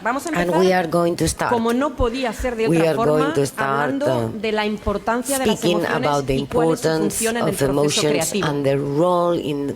Vamos a and we are empezar, going to start. como no podía ser de We otra are forma, going to start, hablando de la importancia de las Speaking emociones about the y cuál es su importance función en el of proceso emotions creativo. and the role in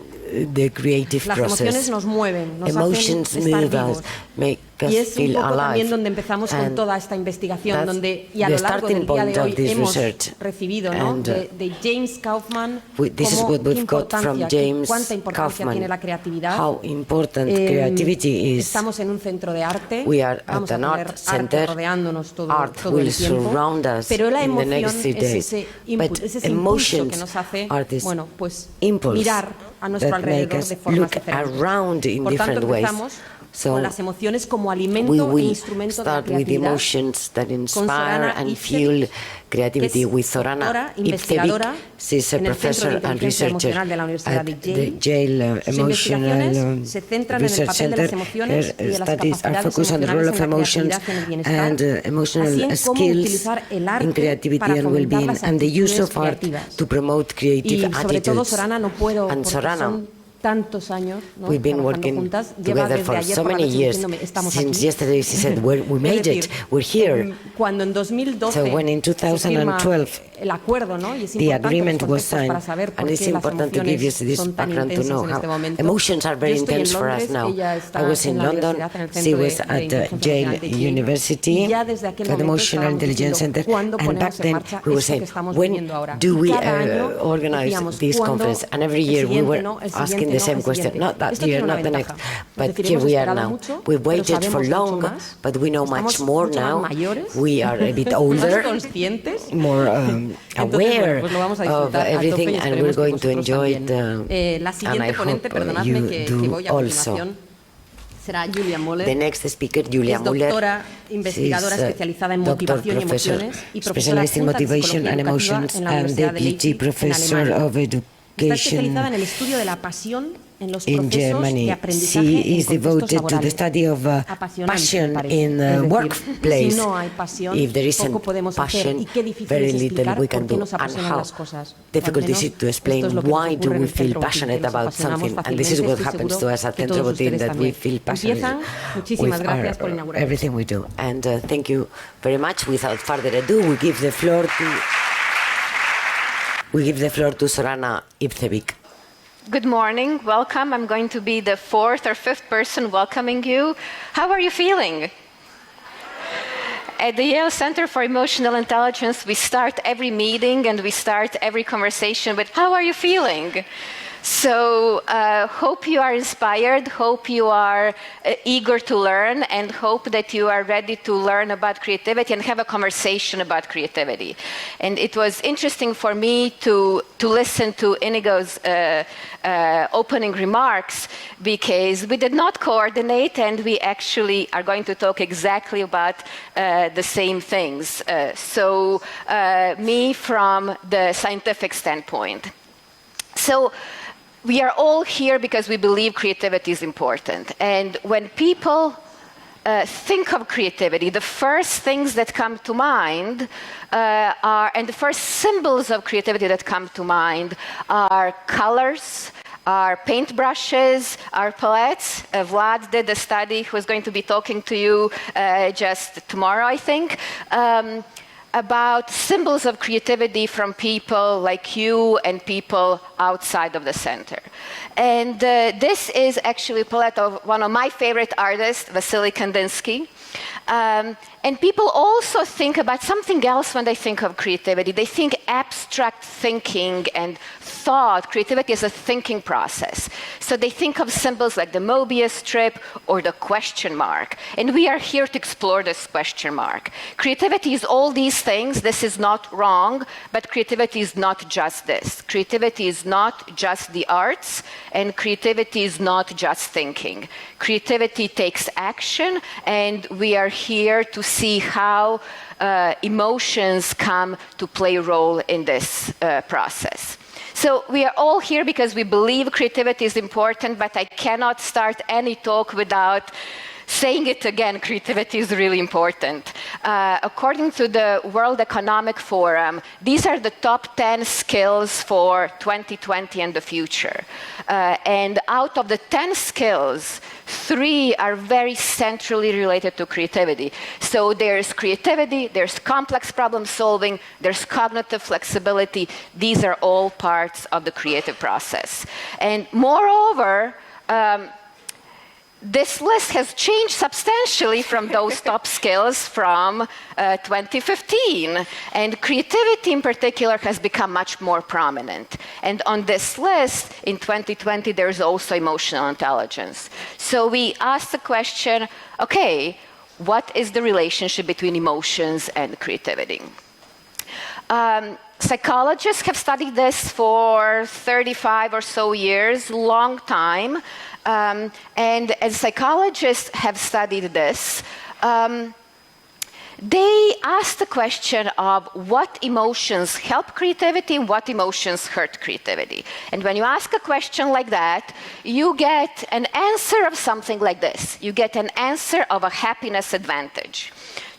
the creative Las process. emociones nos mueven, nos Emotions hacen estar move vivos. us, make us Y es un feel poco alive. también donde empezamos con And toda esta investigación, that's donde y a the lo largo starting del día point de of hoy this hemos research. recibido, ¿no? And, de James Kaufman, this is cómo, what qué we've got from importancia, James cuánta importancia Kaufman, tiene la creatividad. how important creativity is. Estamos en un centro de arte, We are vamos at a an tener art center. arte rodeándonos todo Art el will tiempo, surround us pero la in the emoción next 3 es days. ese input, But es ese impulso emotions que nos hace, are this bueno, pues impulse mirar a nuestro that make alrededor us de formas look diferentes. around in Por tanto, different ways. empezamos So con las emociones como we alimento e will instrumento de la start with creatividad. emotions that inspire Zorana and Ivcevic, fuel creativity que es with Zorana doctora, Ivcevic. investigadora She's a en el Centro professor de and Inteligencia researcher Emocional de la Universidad at de the Yale Sus Emotional investigaciones se centran en el Research papel de Center. las emociones y de las Studies are capacidades focused on the role emocionales of en la emotions creatividad y en el bienestar, and así en emotional cómo skills utilizar el in arte creativity para and fomentar well-being las and the use actitudes of art creativas. to promote creative Y sobre todo attitudes. Zorana no puedo, And porque Zorana, son tantos años, ¿no? we've been trabajando working juntas, lleva together desde for ayer so por la many noche years. diciéndome, estamos Since aquí. yesterday she said, we made Es decir, it, we're here. Cuando en 2012 So when in se firma 2012 el acuerdo, ¿no? Y es the importante agreement los was contextos signed, para saber por and it's qué las important to give you emociones this son tan background to intensas know en how este momento. emotions are very Yo estoy en intense for us Londres, now. ella está I was in en la London, universidad, en el she centro was de at inteligencia Yale emocional de Yale. University, Y ya desde aquel at the momento Emotional estábamos Intelligence diciendo, Center, ¿cuándo and ponemos back en then marcha we were esto que saying, estamos when viviendo ahora? do Y we cada año organize decíamos, this ¿cuándo? conference? And every El year we siguiente, were ¿no? El asking siguiente, the ¿no? same El question, siguiente. not that Esto year, tiene una not the next, ventaja. Es but decir, here hemos we are esperado now. mucho, We've pero waited for sabemos long, mucho más. but we know Estamos much more mucho más now. mayores, We are a bit más older, conscientes. more Entonces, aware bueno, pues lo vamos a of disfrutar a tope everything, y and esperemos we're que going to vosotros enjoy también. it. La And I siguiente ponente, hope perdonadme you que do voy a also. continuación, será Julia Moeller. The next speaker, Julia Es Moeller. doctora investigadora She's, especializada en doctor, motivación y professor, emociones y profesora specialized in adjunta de motivation psicología and educativa emotions en la and Universidad de deputy Leipzig, en professor Alemania. of Está education especializada en el estudio de la pasión en los in procesos Germany. de aprendizaje She en is contextos devoted to the laborales. study of Apasionante, passion me parece. in Es decir, workplace. si no hay pasión, If there isn't poco podemos hacer passion, y qué difícil very es little explicar we por can qué do, nos and apasionan how las cosas. difficult Al is menos it to explain esto es lo que nos why do ocurre en we el feel Centro Botín, que passionate nos about apasionamos something, and this is fácilmente, what estoy happens to seguro us at que Centro todos Botín, ustedes that we también. feel passionate Empiezan. Muchísimas with gracias por inaugurar. everything we do. And thank you very much. Without further ado, we give the floor to Zorana Ivcevic. Good morning, welcome. I'm going to be the fourth or fifth person welcoming you. How are you feeling? At the Yale Center for Emotional Intelligence, we start every meeting and we start every conversation with, how are you feeling? So hope you are inspired, hope you are eager to learn, and hope that you are ready to learn about creativity and have a conversation about creativity. And it was interesting for me to listen to Inigo's opening remarks, because we did not coordinate and we actually are going to talk exactly about the same things. Me from the scientific standpoint. So we are all here because we believe creativity is important. And when people think of creativity, the first things that come to mind and the first symbols of creativity that come to mind are colors, are paintbrushes, are palettes. Vlad did a study who is going to be talking to you just tomorrow, I think, about symbols of creativity from people like you and people outside of the center. And this is actually a palette of one of my favorite artists, Vasily Kandinsky. And people also think about something else when they think of creativity. They think abstract thinking and thought. Creativity is a thinking process. So they think of symbols like the Mobius strip or the question mark. And we are here to explore this question mark. Creativity is all these things. This is not wrong, but creativity is not just this. Creativity is not just the arts, and creativity is not just thinking. Creativity takes action, and we are here to see how emotions come to play a role in this process. So we are all here because we believe creativity is important, but I cannot start any talk without saying it again, creativity is really important. According to the World Economic Forum, these are the top 10 skills for 2020 and the future. And out of the 10 skills, 3 are very centrally related to creativity. So there's creativity, there's complex problem solving, there's cognitive flexibility. These are all parts of the creative process. And moreover, this list has changed substantially from those top skills from 2015. And creativity in particular has become much more prominent. And on this list, in 2020, there's also emotional intelligence. So we asked the question, okay, what is the relationship between emotions and creativity? Psychologists have studied this for 35 or so years, long time. And as psychologists have studied this, they ask the question of what emotions help creativity and what emotions hurt creativity. And when you ask a question like that, you get an answer of something like this. You get an answer of a happiness advantage.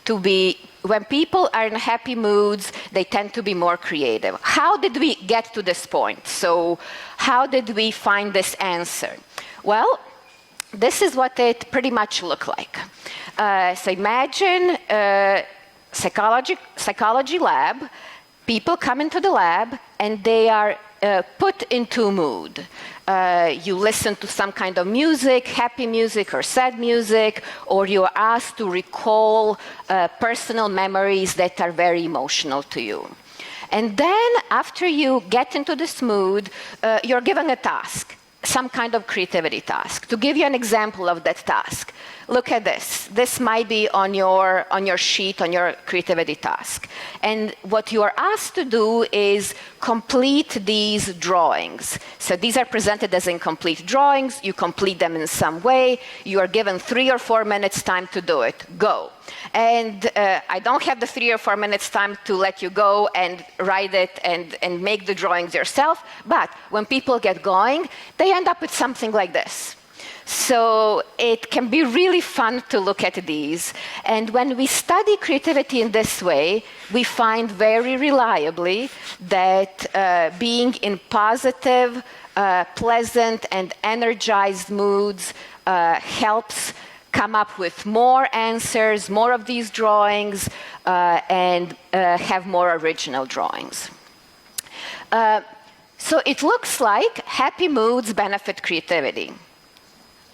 When people are in happy moods, they tend to be more creative. How did we get to this point? So how did we find this answer? Well, this is what it pretty much looked like. So imagine a psychology lab. People come into the lab and they are put into mood. You listen to some kind of music, happy music or sad music, or you are asked to recall personal memories that are very emotional to you. And then after you get into this mood, you're given a task, some kind of creativity task. To give you an example of that task, look at this. This might be on your sheet, on your creativity task. And what you are asked to do is complete these drawings. So these are presented as incomplete drawings. You complete them in some way. You are given 3 or 4 minutes time to do it. Go. And I don't have the 3 or 4 minutes time to let you go and write it and make the drawings yourself. But when people get going, they end up with something like this. So it can be really fun to look at these. And when we study creativity in this way, we find very reliably that being in positive, pleasant, and energized moods helps come up with more answers, more of these drawings, and have more original drawings. So it looks like happy moods benefit creativity.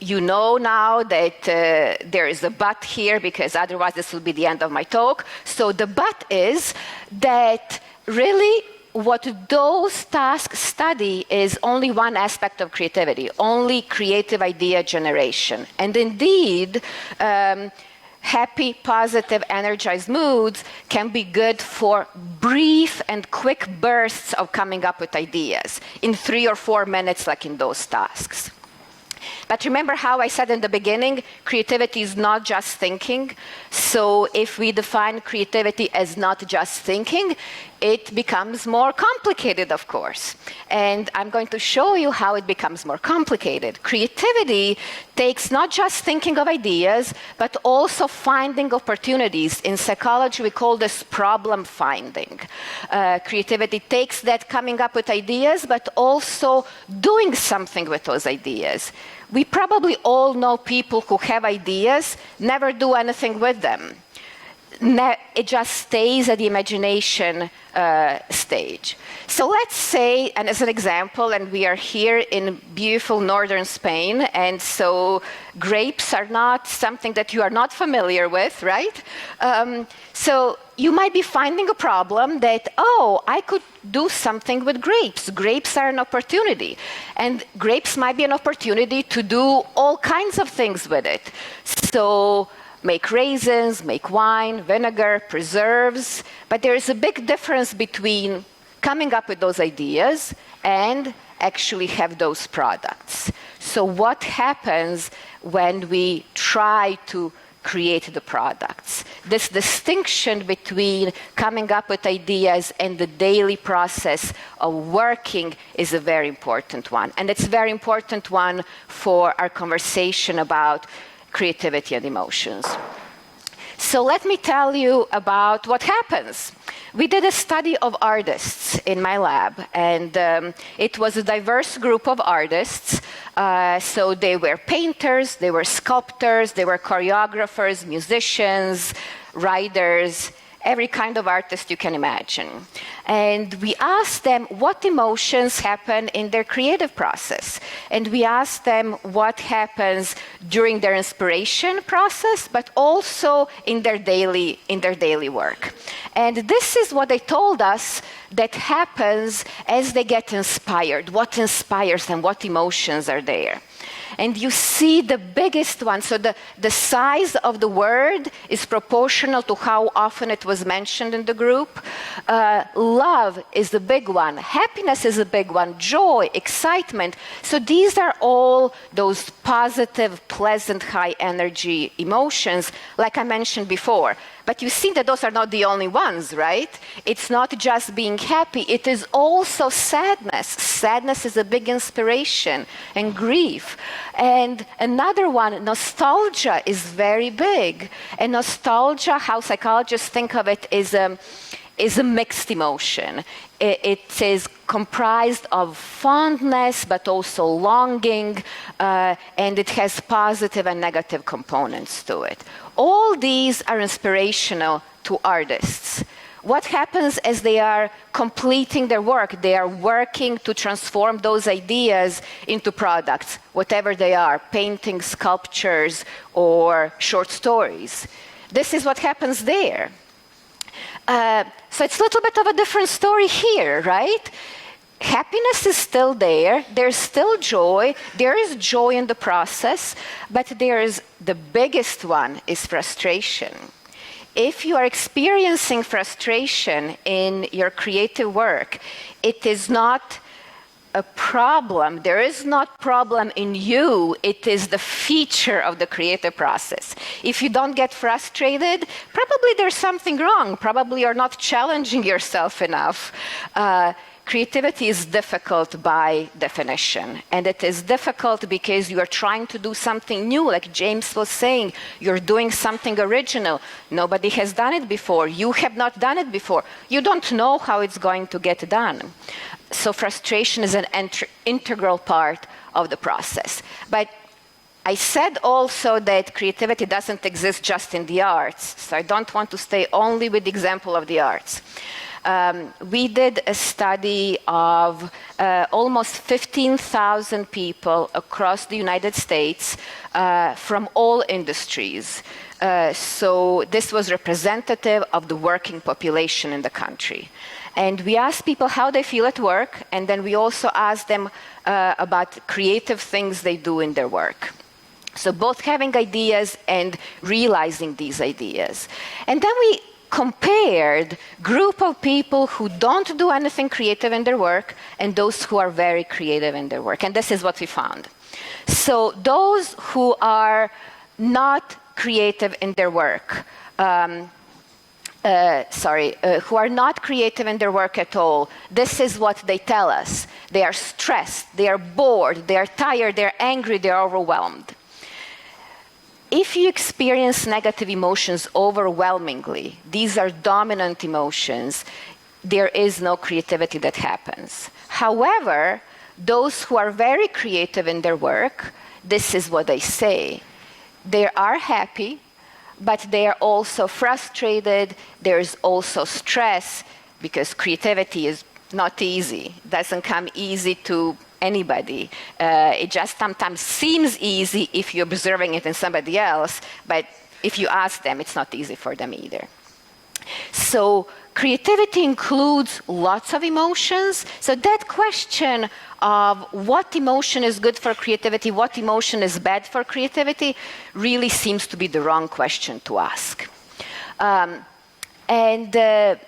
You know now that there is a but here, because otherwise this will be the end of my talk. So the but is that really what those tasks study is only one aspect of creativity, only creative idea generation. And indeed, happy, positive, energized moods can be good for brief and quick bursts of coming up with ideas in 3 or 4 minutes, like in those tasks. But remember how I said in the beginning, creativity is not just thinking. So if we define creativity as not just thinking, it becomes more complicated, of course. And I'm going to show you how it becomes more complicated. Creativity takes not just thinking of ideas, but also finding opportunities. In psychology, we call this problem finding. Creativity takes that coming up with ideas, but also doing something with those ideas. We probably all know people who have ideas, never do anything with them. It just stays at the imagination stage. So let's say, and as an example, and we are here in beautiful northern Spain, and so grapes are not something that you are not familiar with, right? So you might be finding a problem that, oh, I could do something with grapes. Grapes are an opportunity. And grapes might be an opportunity to do all kinds of things with it. So make raisins, make wine, vinegar, preserves. But there is a big difference between coming up with those ideas and actually have those products. So what happens when we try to create the products? This distinction between coming up with ideas and the daily process of working is a very important one. And it's a very important one for our conversation about creativity and emotions. So let me tell you about what happens. We did a study of artists in my lab, and it was a diverse group of artists. So they were painters, they were sculptors, they were choreographers, musicians, writers, every kind of artist you can imagine. And we asked them what emotions happen in their creative process. And we asked them what happens during their inspiration process, but also in their daily work. And this is what they told us that happens as they get inspired. What inspires them? What emotions are there? And you see the biggest one. So the size of the word is proportional to how often it was mentioned in the group. Love is the big one. Happiness is a big one. Joy, excitement. So these are all those positive, pleasant, high energy emotions, like I mentioned before. But you see that those are not the only ones, right? It's not just being happy. It is also sadness. Sadness is a big inspiration, and grief. And another one, nostalgia, is very big. And nostalgia, how psychologists think of it, is a mixed emotion. It is comprised of fondness, but also longing, and it has positive and negative components to it. All these are inspirational to artists. What happens as they are completing their work? They are working to transform those ideas into products, whatever they are, paintings, sculptures, or short stories. This is what happens there. So it's a little bit of a different story here, right? Happiness is still there. There's still joy. There is joy in the process, but the biggest one is frustration. If you are experiencing frustration in your creative work, it is not a problem. There is not problem in you. It is the feature of the creative process. If you don't get frustrated, probably there's something wrong. Probably you're not challenging yourself enough. Creativity is difficult by definition, and it is difficult because you are trying to do something new. Like James was saying, you're doing something original. Nobody has done it before. You have not done it before. You don't know how it's going to get done. So frustration is an integral part of the process. But I said also that creativity doesn't exist just in the arts, so I don't want to stay only with the example of the arts. We did a study of almost 15,000 people across the United States from all industries. So this was representative of the working population in the country. And we asked people how they feel at work, and then we also asked them about creative things they do in their work. So both having ideas and realizing these ideas. And then we compared group of people who don't do anything creative in their work and those who are very creative in their work. And this is what we found. So those who are not creative in their work, who are not creative in their work at all, this is what they tell us. They are stressed, they are bored, they are tired, they're angry, they're overwhelmed. If you experience negative emotions overwhelmingly, these are dominant emotions, there is no creativity that happens. However, those who are very creative in their work, this is what they say. They are happy, but they are also frustrated. There's also stress, because creativity is not easy. It doesn't come easy to anybody. It just sometimes seems easy if you're observing it in somebody else, but if you ask them, it's not easy for them either. So creativity includes lots of emotions. So that question of what emotion is good for creativity, what emotion is bad for creativity, really seems to be the wrong question to ask. And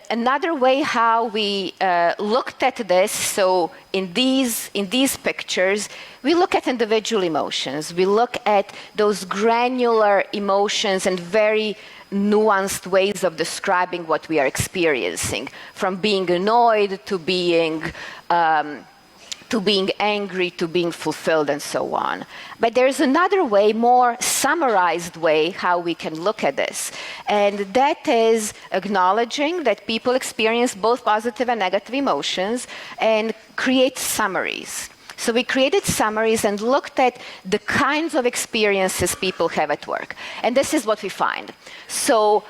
another way how we looked at this, so in these pictures, we look at individual emotions. We look at those granular emotions and very nuanced ways of describing what we are experiencing, from being annoyed to being to being angry, to being fulfilled, and so on. But there's another way, more summarized way, how we can look at this. And that is acknowledging that people experience both positive and negative emotions and create summaries. So we created summaries and looked at the kinds of experiences people have at work. And this is what we find. So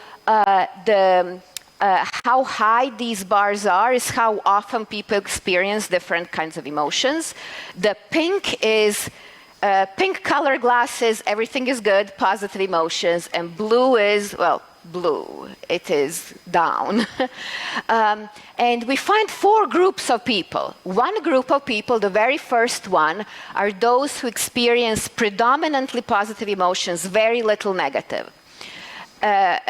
how high these bars are is how often people experience different kinds of emotions. The pink is pink color glasses, everything is good, positive emotions, and blue is, well, blue, it is down. And we find 4 groups of people. One group of people, the very first one, are those who experience predominantly positive emotions, very little negative.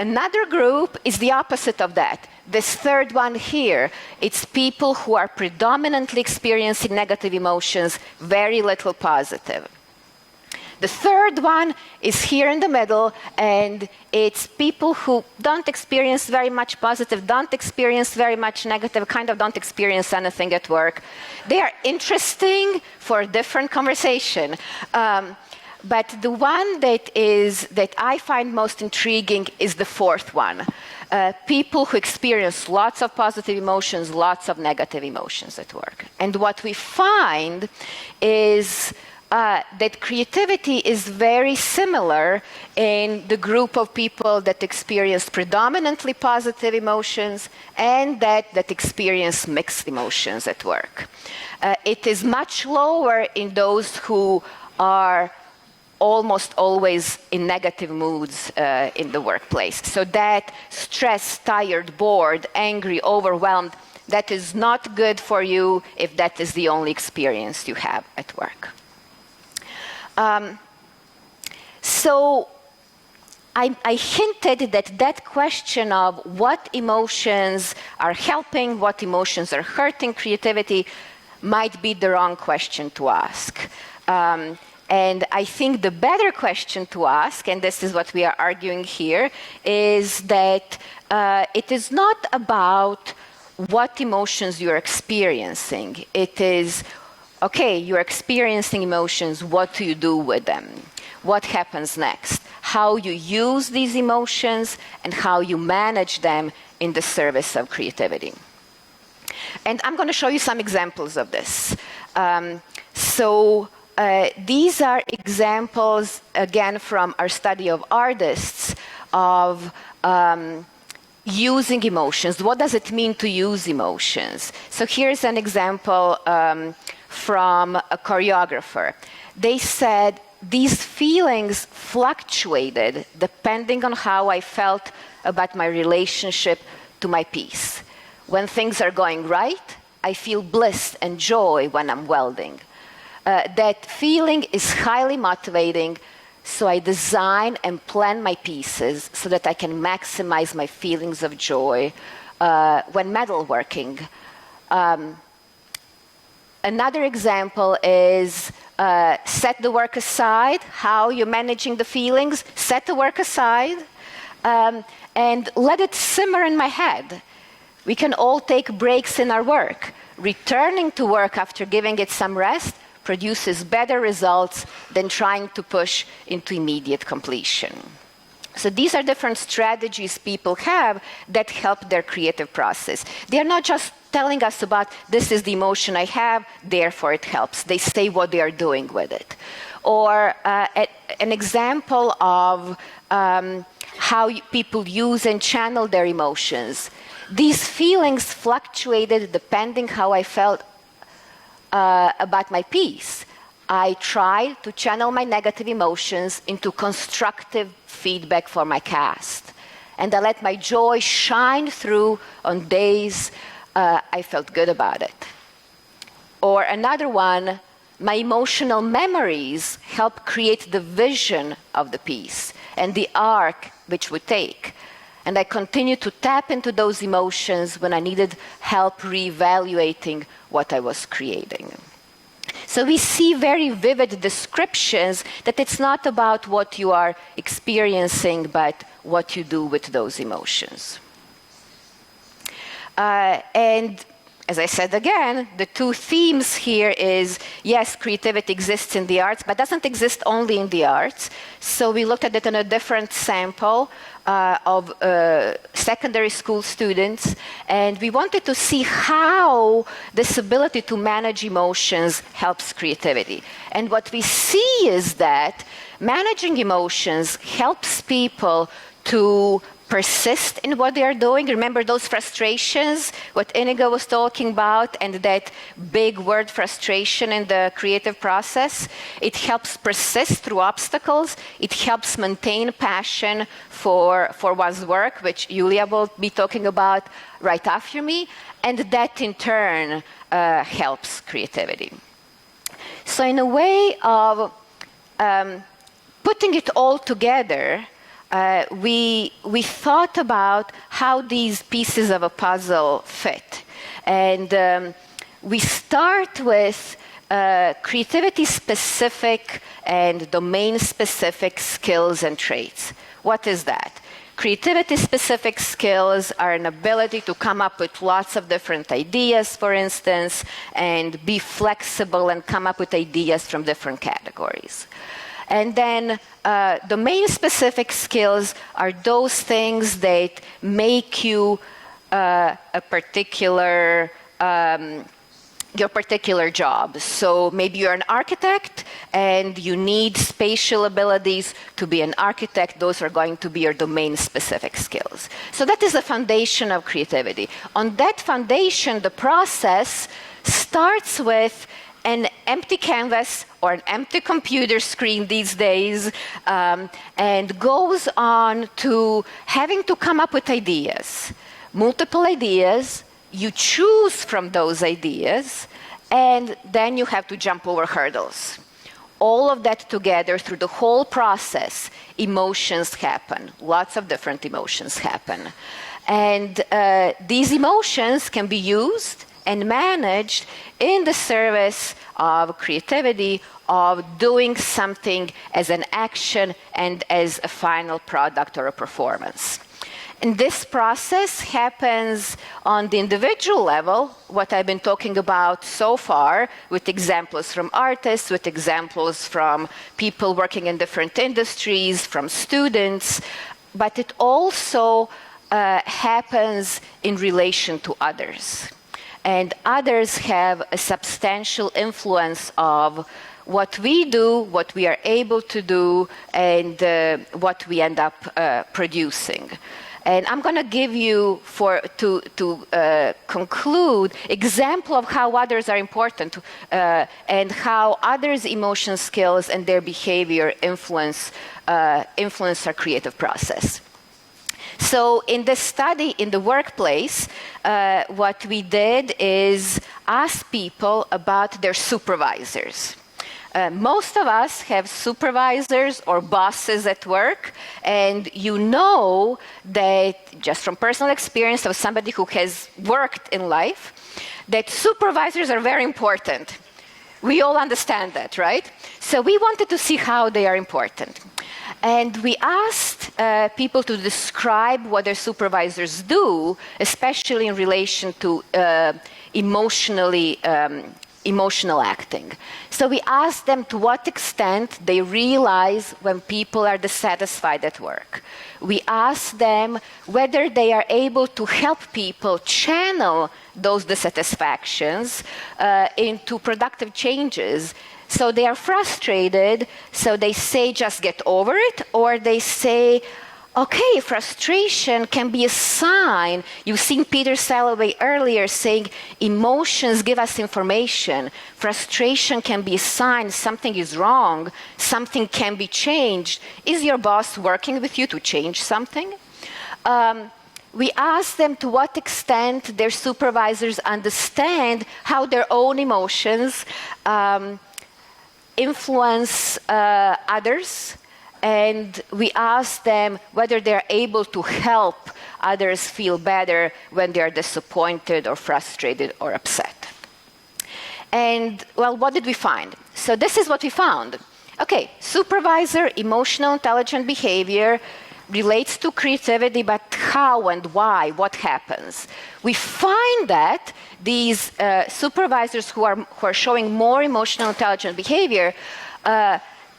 Another group is the opposite of that. This third one here, it's people who are predominantly experiencing negative emotions, very little positive. The third one is here in the middle, and it's people who don't experience very much positive, don't experience very much negative, kind of don't experience anything at work. They are interesting for a different conversation. But the one that I find most intriguing is the fourth one. People who experience lots of positive emotions, lots of negative emotions at work. And what we find is that creativity is very similar in the group of people that experience predominantly positive emotions and that experience mixed emotions at work. It is much lower in those who are almost always in negative moods in the workplace. So that stressed, tired, bored, angry, overwhelmed, that is not good for you if that is the only experience you have at work. So I hinted that question of what emotions are helping, what emotions are hurting creativity might be the wrong question to ask. And I think the better question to ask, and this is what we are arguing here, is that it is not about what emotions you're experiencing. It is, okay, you're experiencing emotions, what do you do with them? What happens next? How you use these emotions and how you manage them in the service of creativity. And I'm going to show you some examples of this. These are examples, again, from our study of artists, of using emotions. What does it mean to use emotions? So here's an example from a choreographer. They said, these feelings fluctuated depending on how I felt about my relationship to my piece. When things are going right, I feel bliss and joy when I'm welding. That feeling is highly motivating, so I design and plan my pieces so that I can maximize my feelings of joy when metalworking. Another example is set the work aside, how you're managing the feelings, set the work aside, and let it simmer in my head. We can all take breaks in our work. Returning to work after giving it some rest produces better results than trying to push into immediate completion. So these are different strategies people have that help their creative process. They are not just telling us about, this is the emotion I have, therefore it helps. They say what they are doing with it. Or an example of how people use and channel their emotions. These feelings fluctuated depending how I felt about my piece. I try to channel my negative emotions into constructive feedback for my cast. And I let my joy shine through on days I felt good about it. Or another one, my emotional memories help create the vision of the piece and the arc which we take. And I continue to tap into those emotions when I needed help reevaluating what I was creating. So we see very vivid descriptions that it's not about what you are experiencing, but what you do with those emotions. And as I said again, the two themes here is, yes, creativity exists in the arts, but doesn't exist only in the arts. So we looked at it in a different sample of secondary school students, and we wanted to see how this ability to manage emotions helps creativity. And what we see is that managing emotions helps people to persist in what they are doing. Remember those frustrations, what Inigo was talking about, and that big word frustration in the creative process? It helps persist through obstacles. It helps maintain passion for one's work, which Julia will be talking about right after me, and that in turn helps creativity. So in a way of putting it all together, we thought about how these pieces of a puzzle fit. And we start with creativity-specific and domain-specific skills and traits. What is that? Creativity-specific skills are an ability to come up with lots of different ideas, for instance, and be flexible and come up with ideas from different categories. And then domain-specific skills are those things that make you your particular job. So maybe you're an architect and you need spatial abilities to be an architect. Those are going to be your domain-specific skills. So that is the foundation of creativity. On that foundation, the process starts with an empty canvas or an empty computer screen these days, and goes on to having to come up with ideas, multiple ideas. You choose from those ideas, and then you have to jump over hurdles. All of that together through the whole process, emotions happen. Lots of different emotions happen. And these emotions can be used and managed in the service of creativity, of doing something as an action and as a final product or a performance. And this process happens on the individual level, what I've been talking about so far, with examples from artists, with examples from people working in different industries, from students, but it also happens in relation to others. And others have a substantial influence of what we do, what we are able to do, and what we end up producing. And I'm going to give you, to conclude, example of how others are important and how others' emotion skills and their behavior influence our creative process. So in this study in the workplace, what we did is ask people about their supervisors. Most of us have supervisors or bosses at work, and you know that, just from personal experience of somebody who has worked in life, that supervisors are very important. We all understand that, right? So we wanted to see how they are important. And we asked people to describe what their supervisors do, especially in relation to emotional acting. So we asked them to what extent they realize when people are dissatisfied at work. We asked them whether they are able to help people channel those dissatisfactions into productive changes. So they are frustrated, so they say, just get over it, or they say, okay, frustration can be a sign. You've seen Peter Salovey earlier saying emotions give us information. Frustration can be a sign something is wrong, something can be changed. Is your boss working with you to change something? We asked them to what extent their supervisors understand how their own emotions influence others. And we asked them whether they're able to help others feel better when they're disappointed or frustrated or upset. And, well, what did we find? So this is what we found. Okay, supervisor, emotional intelligent behavior. relates to creativity, but how and why, what happens. We find that these supervisors who are showing more emotional intelligent behavior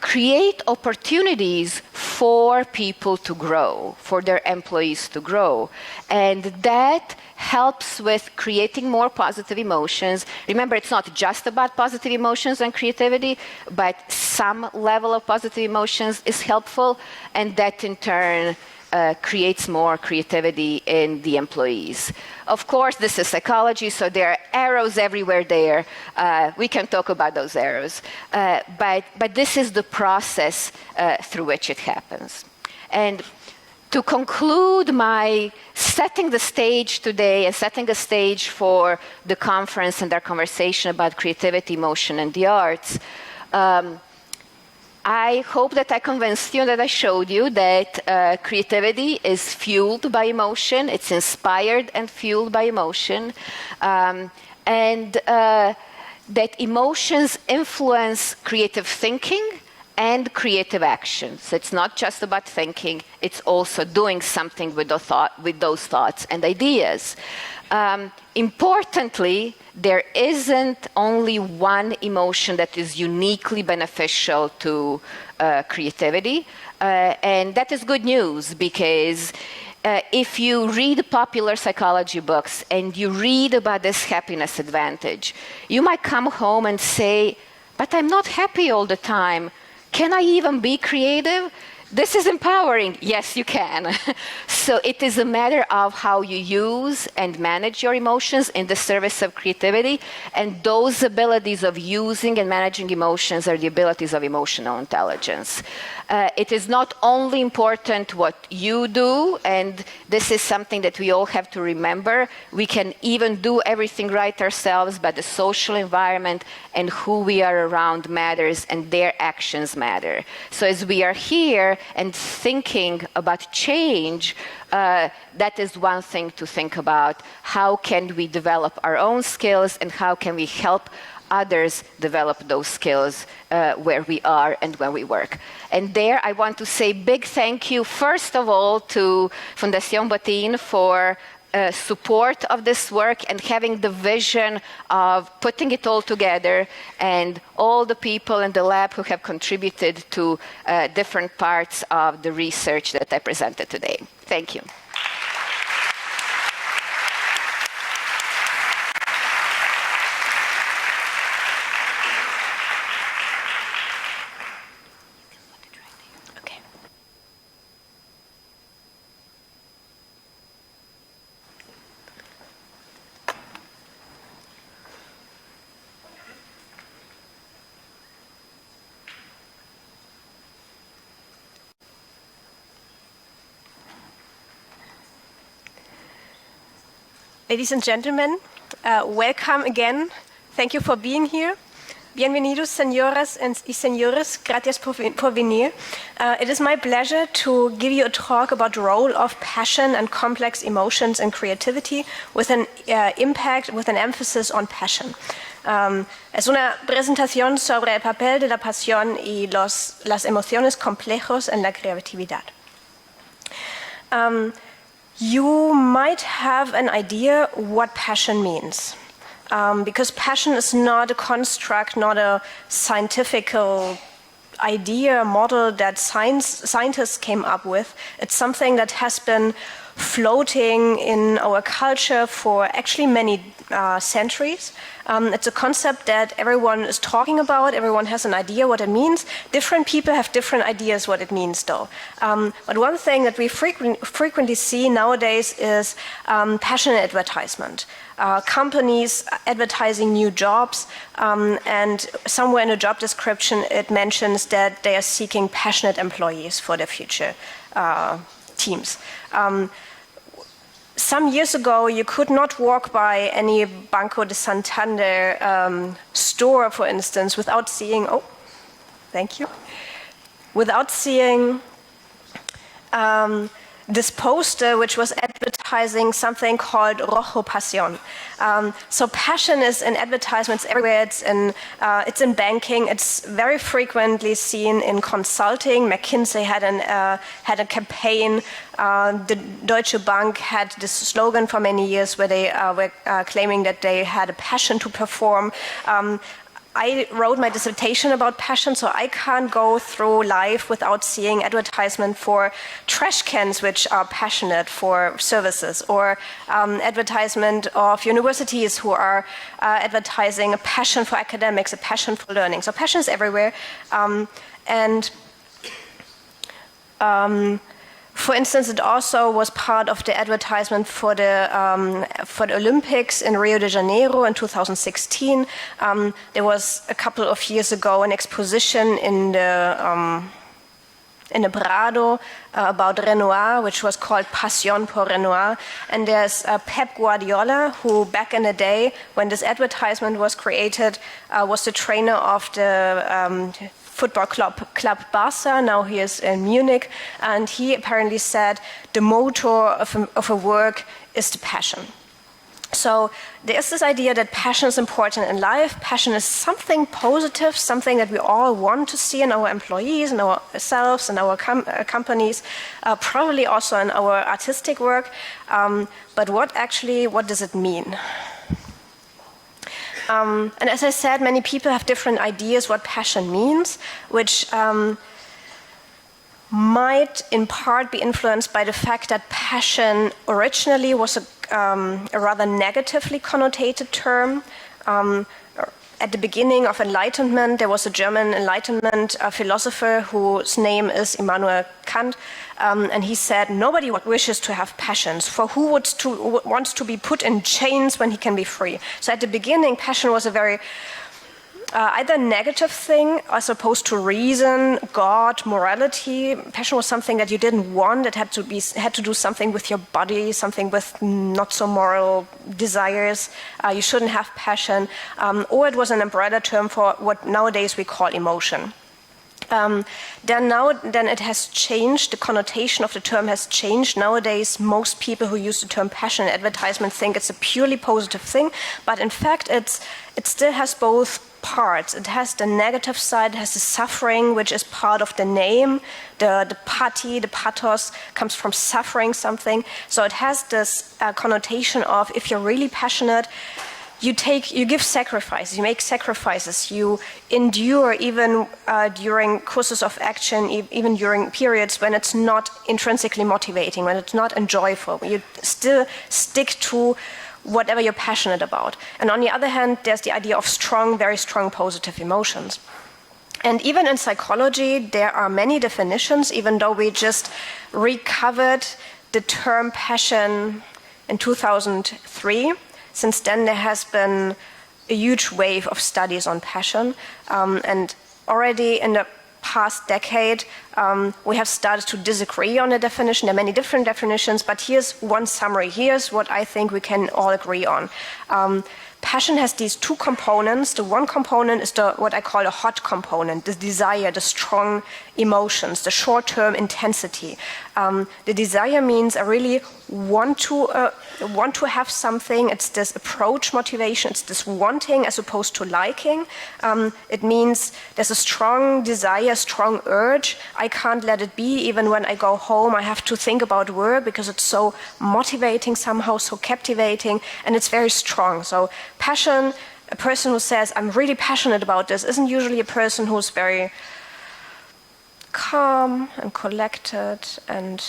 create opportunities for people to grow, for their employees to grow. And that helps with creating more positive emotions. Remember, it's not just about positive emotions and creativity, but some level of positive emotions is helpful, and that in turn creates more creativity in the employees. Of course, this is psychology, so there are arrows everywhere there. We can talk about those arrows. But this is the process through which it happens. And to conclude my setting the stage today and setting a stage for the conference and our conversation about creativity, emotion, and the arts, I hope that I convinced you, that I showed you that creativity is fueled by emotion, it's inspired and fueled by emotion, and that emotions influence creative thinking and creative action. So it's not just about thinking, it's also doing something with those thoughts and ideas. Importantly, there isn't only one emotion that is uniquely beneficial to creativity, and that is good news, because if you read popular psychology books and you read about this happiness advantage, you might come home and say, but I'm not happy all the time. Can I even be creative? This is empowering. Yes, you can. So it is a matter of how you use and manage your emotions in the service of creativity, and those abilities of using and managing emotions are the abilities of emotional intelligence. It is not only important what you do, and this is something that we all have to remember. We can even do everything right ourselves, but the social environment and who we are around matters, and their actions matter. So as we are here and thinking about change, that is one thing to think about. How can we develop our own skills, and how can we help others develop those skills where we are and when we work? And there I want to say big thank you, first of all, to Fundación Botín for support of this work and having the vision of putting it all together, and all the people in the lab who have contributed to different parts of the research that I presented today. Thank you. Ladies and gentlemen, welcome again. Thank you for being here. Bienvenidos, señoras y señores. Gracias por venir. It is my pleasure to give you a talk about the role of passion and complex emotions in creativity with an impact, with an emphasis on passion. Es una presentación sobre el papel de la pasión y las emociones complejos en la creatividad. You might have an idea what passion means, because passion is not a construct, not a scientific idea, model that scientists came up with. It's something that has been floating in our culture for actually many centuries. It's a concept that everyone is talking about, everyone has an idea what it means. Different people have different ideas what it means though. But one thing that we frequently see nowadays is passion advertisement. Companies advertising new jobs, and somewhere in a job description it mentions that they are seeking passionate employees for their future teams. Some years ago, you could not walk by any Banco de Santander store, for instance, without seeing, without seeing this poster which was advertised advertising something called rojo pasión. So passion is in advertisements everywhere. It's in banking. It's very frequently seen in consulting. McKinsey had a campaign. The Deutsche Bank had this slogan for many years where they were claiming that they had a passion to perform. I wrote my dissertation about passion, so I can't go through life without seeing advertisement for trash cans which are passionate for services, or advertisement of universities who are advertising a passion for academics, a passion for learning. So passion is everywhere. For instance, it also was part of the advertisement for the Olympics in Rio de Janeiro in 2016. There was a couple of years ago an exposition in the Prado about Renoir, which was called Passion por Renoir. And there's Pep Guardiola, who back in the day, when this advertisement was created, was the trainer of the football club Barca. Now he is in Munich, and he apparently said the motor of a work is the passion. So there's this idea that passion is important in life. Passion is something positive, something that we all want to see in our employees, in ourselves, in our companies, probably also in our artistic work. But what does it mean? And as I said, many people have different ideas what passion means, which might in part be influenced by the fact that passion originally was a rather negatively connotated term. At the beginning of Enlightenment, there was a German Enlightenment philosopher whose name is Immanuel Kant, and he said, nobody wishes to have passions, for who wants to be put in chains when he can be free? So at the beginning, passion was a very either negative thing as opposed to reason, God, morality. Passion was something that you didn't want. It had to do something with your body, something with not so moral desires. You shouldn't have passion. Or it was an umbrella term for what nowadays we call emotion. Then it has changed. The connotation of the term has changed. Nowadays, most people who use the term passion in advertisement think it's a purely positive thing, but in fact, it still has both parts. It has the negative side, it has the suffering, which is part of the name. The pathos comes from suffering something. So it has this connotation of, if you're really passionate, you give sacrifices, you make sacrifices, you endure even during courses of action, even during periods when it's not intrinsically motivating, when it's not enjoyable. You still stick to whatever you're passionate about. And on the other hand, there's the idea of strong, very strong positive emotions. And even in psychology, there are many definitions, even though we just recovered the term passion in 2003. Since then, there has been a huge wave of studies on passion. And already in the past decade, we have started to disagree on a definition. There are many different definitions, but here's one summary. Here's what I think we can all agree on. Passion has these two components. The one component is what I call a hot component, the desire, the strong emotions, the short-term intensity. The desire means I really want to have something. It's this approach motivation. It's this wanting as opposed to liking. It means there's a strong desire, a strong urge. I can't let it be. Even when I go home, I have to think about work because it's so motivating somehow, so captivating, and it's very strong. So passion, a person who says, I'm really passionate about this, isn't usually a person who's very calm and collected and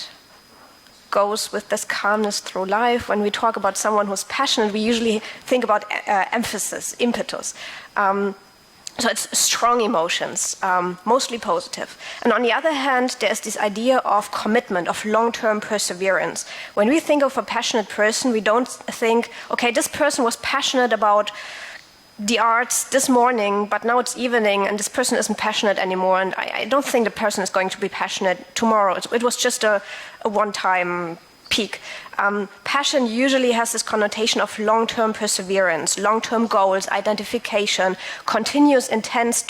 goes with this calmness through life. When we talk about someone who's passionate, we usually think about emphasis, impetus. So it's strong emotions, mostly positive. And on the other hand, there's this idea of commitment, of long-term perseverance. When we think of a passionate person, we don't think, okay, this person was passionate about the arts this morning, but now it's evening and this person isn't passionate anymore, and I don't think the person is going to be passionate tomorrow. It was just a one-time peak. Passion usually has this connotation of long-term perseverance, long-term goals, identification, continuous intentions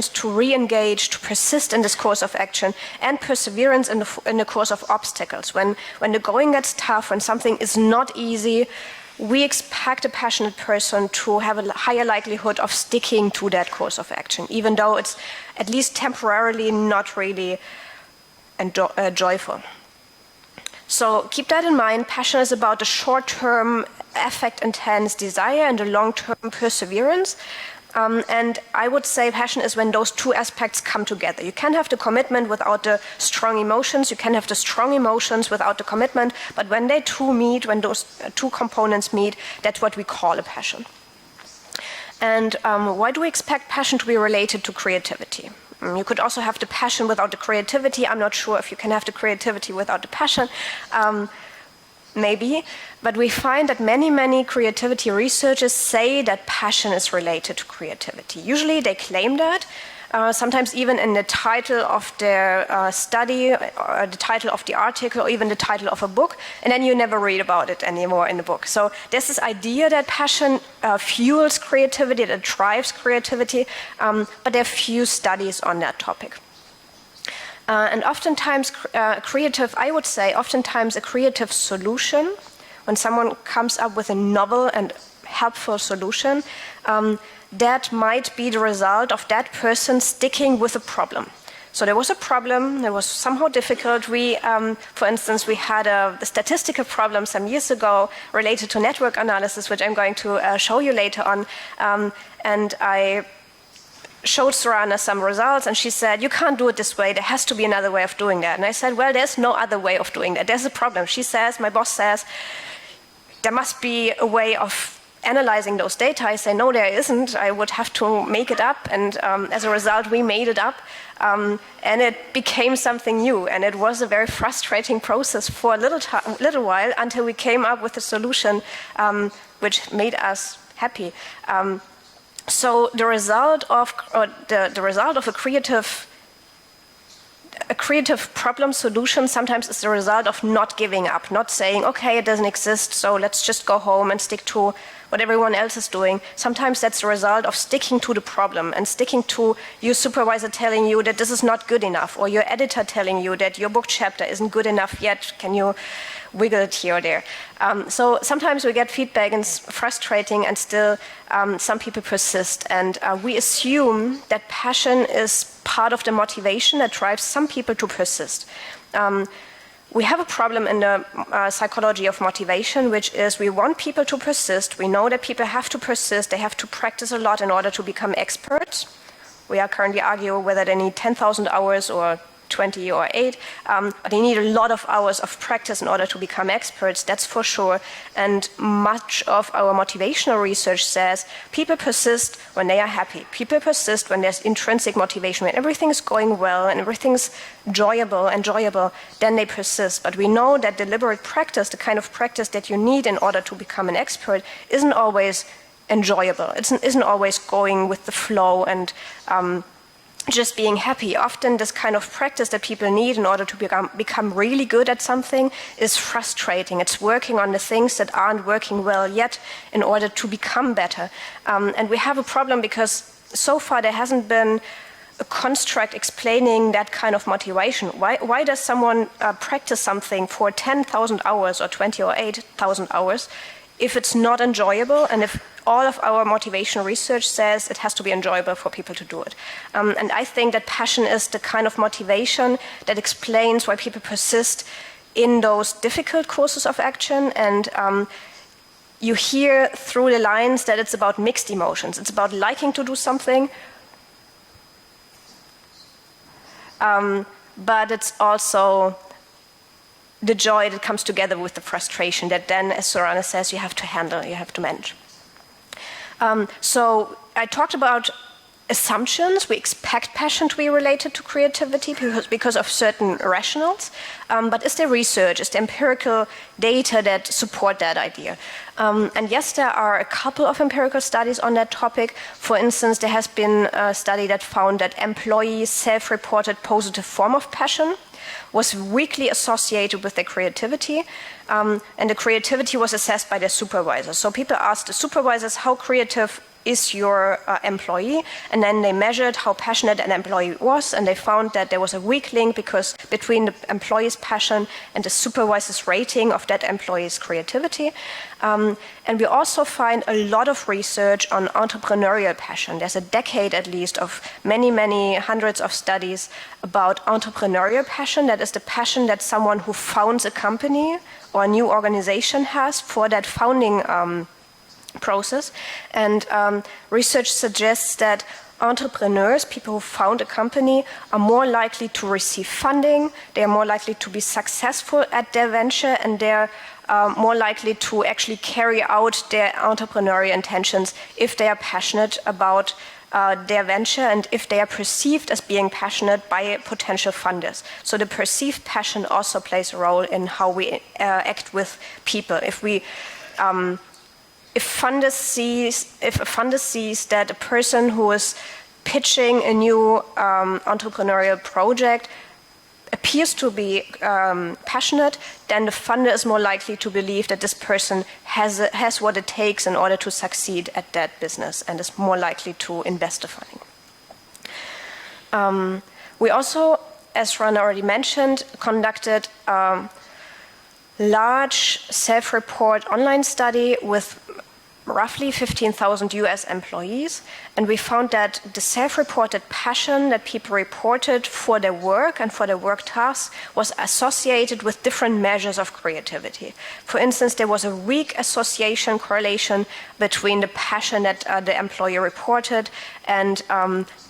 to re-engage, to persist in this course of action, and perseverance in the course of obstacles. When the going gets tough, when something is not easy, we expect a passionate person to have a higher likelihood of sticking to that course of action, even though it's at least temporarily not really joyful. So keep that in mind. Passion is about the short-term, affect-intense desire and the long-term perseverance. And I would say passion is when those two aspects come together. You can't have the commitment without the strong emotions. You can have the strong emotions without the commitment. But when they two meet, when those two components meet, that's what we call a passion. And why do we expect passion to be related to creativity? You could also have the passion without the creativity. I'm not sure if you can have the creativity without the passion. Maybe. But we find that many creativity researchers say that passion is related to creativity. Usually they claim that. Sometimes even in the title of their study, or the title of the article, or even the title of a book, and then you never read about it anymore in the book. So there's this idea that passion fuels creativity, that drives creativity, but there are few studies on that topic. And oftentimes I would say, oftentimes a creative solution, when someone comes up with a novel and helpful solution, that might be the result of that person sticking with a problem. So there was a problem that was somehow difficult. For instance, we had a statistical problem some years ago related to network analysis, which I'm going to show you later on. And I showed Zorana some results, and she said, you can't do it this way, there has to be another way of doing that. And I said, well, there's no other way of doing that. There's a problem. She says, my boss says, there must be a way of analyzing those data. I say, no, there isn't. I would have to make it up. And as a result, we made it up. And it became something new. And it was a very frustrating process for a little while until we came up with a solution which made us happy. So the result of a creative problem solution sometimes is the result of not giving up, not saying, okay, it doesn't exist, so let's just go home and stick to what everyone else is doing. Sometimes that's the result of sticking to the problem and sticking to your supervisor telling you that this is not good enough, or your editor telling you that your book chapter isn't good enough yet, can you wiggle it here or there. So sometimes we get feedback and it's frustrating, and still some people persist. And we assume that passion is part of the motivation that drives some people to persist. We have a problem in the psychology of motivation, which is we want people to persist. We know that people have to persist. They have to practice a lot in order to become experts. We are currently arguing whether they need 10,000 hours or 20 or 8, but they need a lot of hours of practice in order to become experts, that's for sure. And much of our motivational research says people persist when they are happy. People persist when there's intrinsic motivation, when everything's going well and everything's enjoyable, then they persist. But we know that deliberate practice, the kind of practice that you need in order to become an expert, isn't always enjoyable. It isn't always going with the flow and just being happy. Often this kind of practice that people need in order to become really good at something is frustrating. It's working on the things that aren't working well yet in order to become better. And we have a problem because so far there hasn't been a construct explaining that kind of motivation. Why does someone practice something for 10,000 hours or 20 or 8,000 hours if it's not enjoyable, and if all of our motivational research says it has to be enjoyable for people to do it? And I think that passion is the kind of motivation that explains why people persist in those difficult courses of action. And you hear through the lines that it's about mixed emotions. It's about liking to do something, but it's also the joy that comes together with the frustration that then, as Zorana says, you have to handle, you have to manage. So I talked about assumptions. We expect passion to be related to creativity because of certain rationales. But is there research, is there empirical data that support that idea? And yes, there are a couple of empirical studies on that topic. For instance, there has been a study that found that employees self-reported positive form of passion. was weakly associated with their creativity, and the creativity was assessed by their supervisor. So people asked the supervisors, how creative is your employee? And then they measured how passionate an employee was, and they found that there was a weak link between the employee's passion and the supervisor's rating of that employee's creativity. And we also find a lot of research on entrepreneurial passion. There's a decade at least of many hundreds of studies about entrepreneurial passion. That is the passion that someone who founds a company or a new organization has for that founding process. And research suggests that entrepreneurs, people who found a company, are more likely to receive funding, they are more likely to be successful at their venture, and they're more likely to actually carry out their entrepreneurial intentions if they are passionate about their venture and if they are perceived as being passionate by potential funders. So the perceived passion also plays a role in how we act with people. If a funder sees that a person who is pitching a new entrepreneurial project appears to be passionate, then the funder is more likely to believe that this person has what it takes in order to succeed at that business and is more likely to invest the funding. We also, as Zorana already mentioned, conducted a large self-report online study with roughly 15,000 US employees, and we found that the self-reported passion that people reported for their work and for their work tasks was associated with different measures of creativity. For instance, there was a weak correlation between the passion that the employee reported and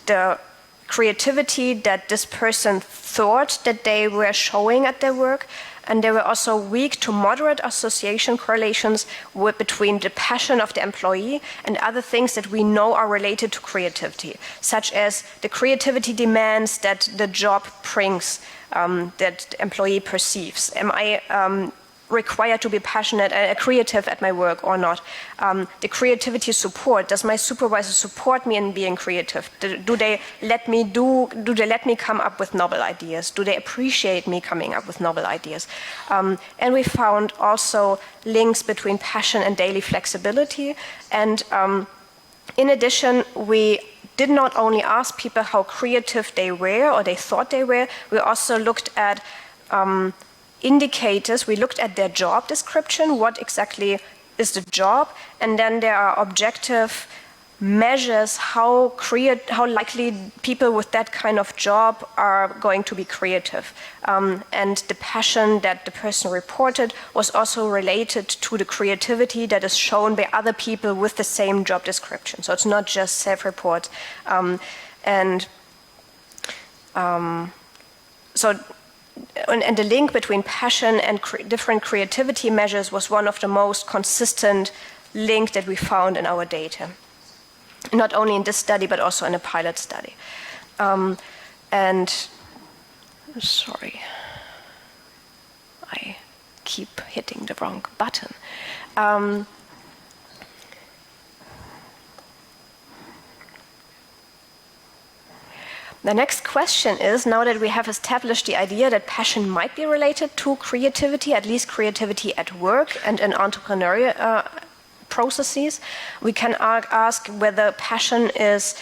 the creativity that this person thought that they were showing at their work. And there were also weak to moderate association correlations between the passion of the employee and other things that we know are related to creativity, such as the creativity demands that the job brings, that the employee perceives. Am I required to be passionate and creative at my work or not? The creativity support, does my supervisor support me in being creative? Do they let me come up with novel ideas? Do they appreciate me coming up with novel ideas? And we found also links between passion and daily flexibility. And in addition, we did not only ask people how creative they were or they thought they were, we also looked at indicators. We looked at their job description, what exactly is the job, and then there are objective measures how likely people with that kind of job are going to be creative. And the passion that the person reported was also related to the creativity that is shown by other people with the same job description. So it's not just self-report. And the link between passion and different creativity measures was one of the most consistent links that we found in our data. Not only in this study, but also in a pilot study. Sorry, I keep hitting the wrong button. The next question is, now that we have established the idea that passion might be related to creativity, at least creativity at work and in entrepreneurial processes, we can ask whether passion is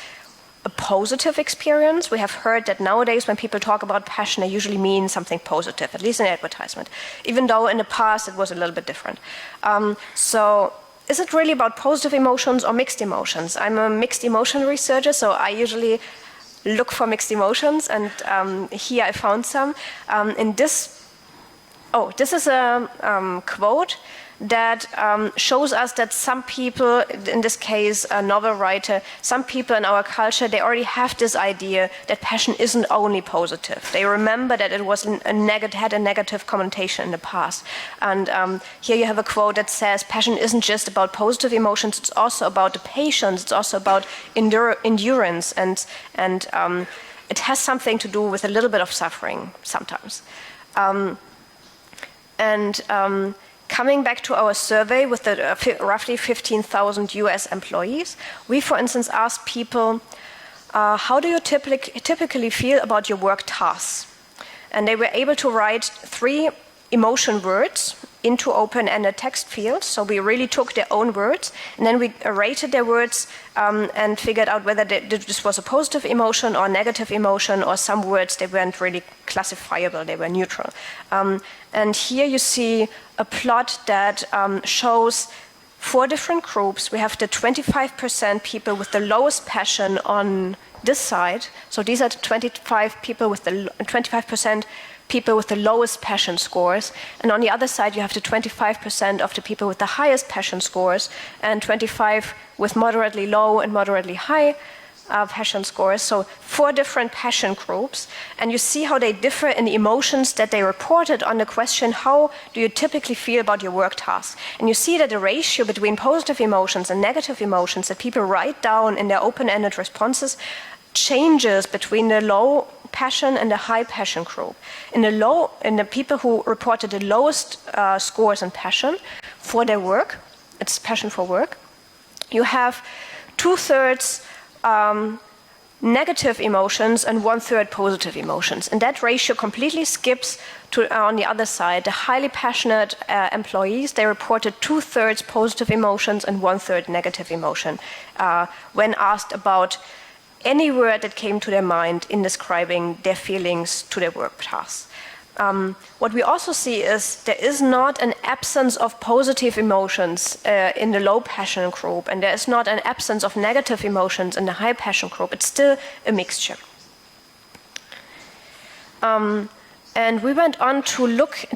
a positive experience. We have heard that nowadays when people talk about passion, they usually mean something positive, at least in advertisement, even though in the past it was a little bit different. So is it really about positive emotions or mixed emotions? I'm a mixed emotion researcher, so I usually look for mixed emotions, and here I found some. This is a quote that shows us that some people, in this case a novel writer, some people in our culture, they already have this idea that passion isn't only positive. They remember that it was had a negative connotation in the past. And here you have a quote that says, passion isn't just about positive emotions, it's also about the patience, it's also about endurance, and it has something to do with a little bit of suffering sometimes. Coming back to our survey with the roughly 15,000 US employees, we, for instance, asked people, how do you typically feel about your work tasks? And they were able to write 3 emotion words into open-ended text fields. So we really took their own words, and then we rated their words and figured out whether this was a positive emotion or negative emotion, or some words they weren't really classifiable, they were neutral. And here you see a plot that shows 4 different groups. We have the 25% people with the lowest passion on this side. So these are the 25% people with the lowest passion scores. And on the other side, you have the 25% of the people with the highest passion scores, and 25 with moderately low and moderately high passion scores. So 4 different passion groups. And you see how they differ in the emotions that they reported on the question, how do you typically feel about your work task? And you see that the ratio between positive emotions and negative emotions that people write down in their open-ended responses changes between the low passion and the high passion group. In the people who reported the lowest scores in passion for their work, it's passion for work, you have 2/3 negative emotions and 1/3 positive emotions. And that ratio completely skips to, on the other side, the highly passionate employees. They reported 2/3 positive emotions and 1/3 negative emotion when asked about any word that came to their mind in describing their feelings to their work tasks. What we also see is there is not an absence of positive emotions in the low passion group, and there is not an absence of negative emotions in the high passion group. It's still a mixture. And we went on to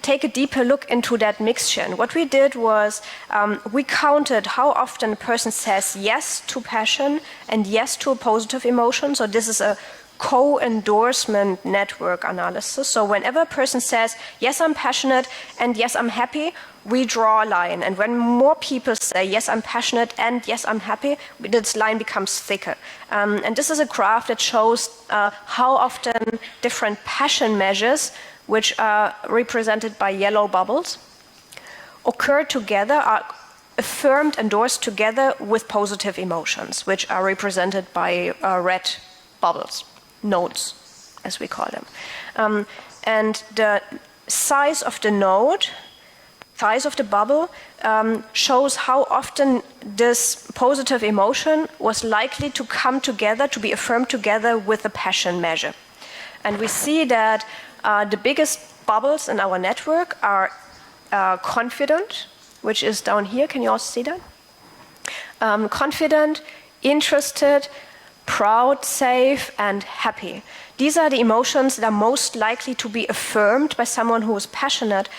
take a deeper look into that mixture. And what we did was we counted how often a person says yes to passion and yes to a positive emotion. So this is a co-endorsement network analysis. So whenever a person says, yes, I'm passionate and yes, I'm happy, we draw a line. And when more people say, yes, I'm passionate and yes, I'm happy, this line becomes thicker. And this is a graph that shows how often different passion measures, which are represented by yellow bubbles, occur together, are affirmed, endorsed together with positive emotions, which are represented by red bubbles, nodes, as we call them. And the size of the node, size of the bubble, shows how often this positive emotion was likely to come together, to be affirmed together with a passion measure. And we see that the biggest bubbles in our network are confident, which is down here. Can you also see that? Confident, interested, proud, safe, and happy. These are the emotions that are most likely to be affirmed by someone who is passionate.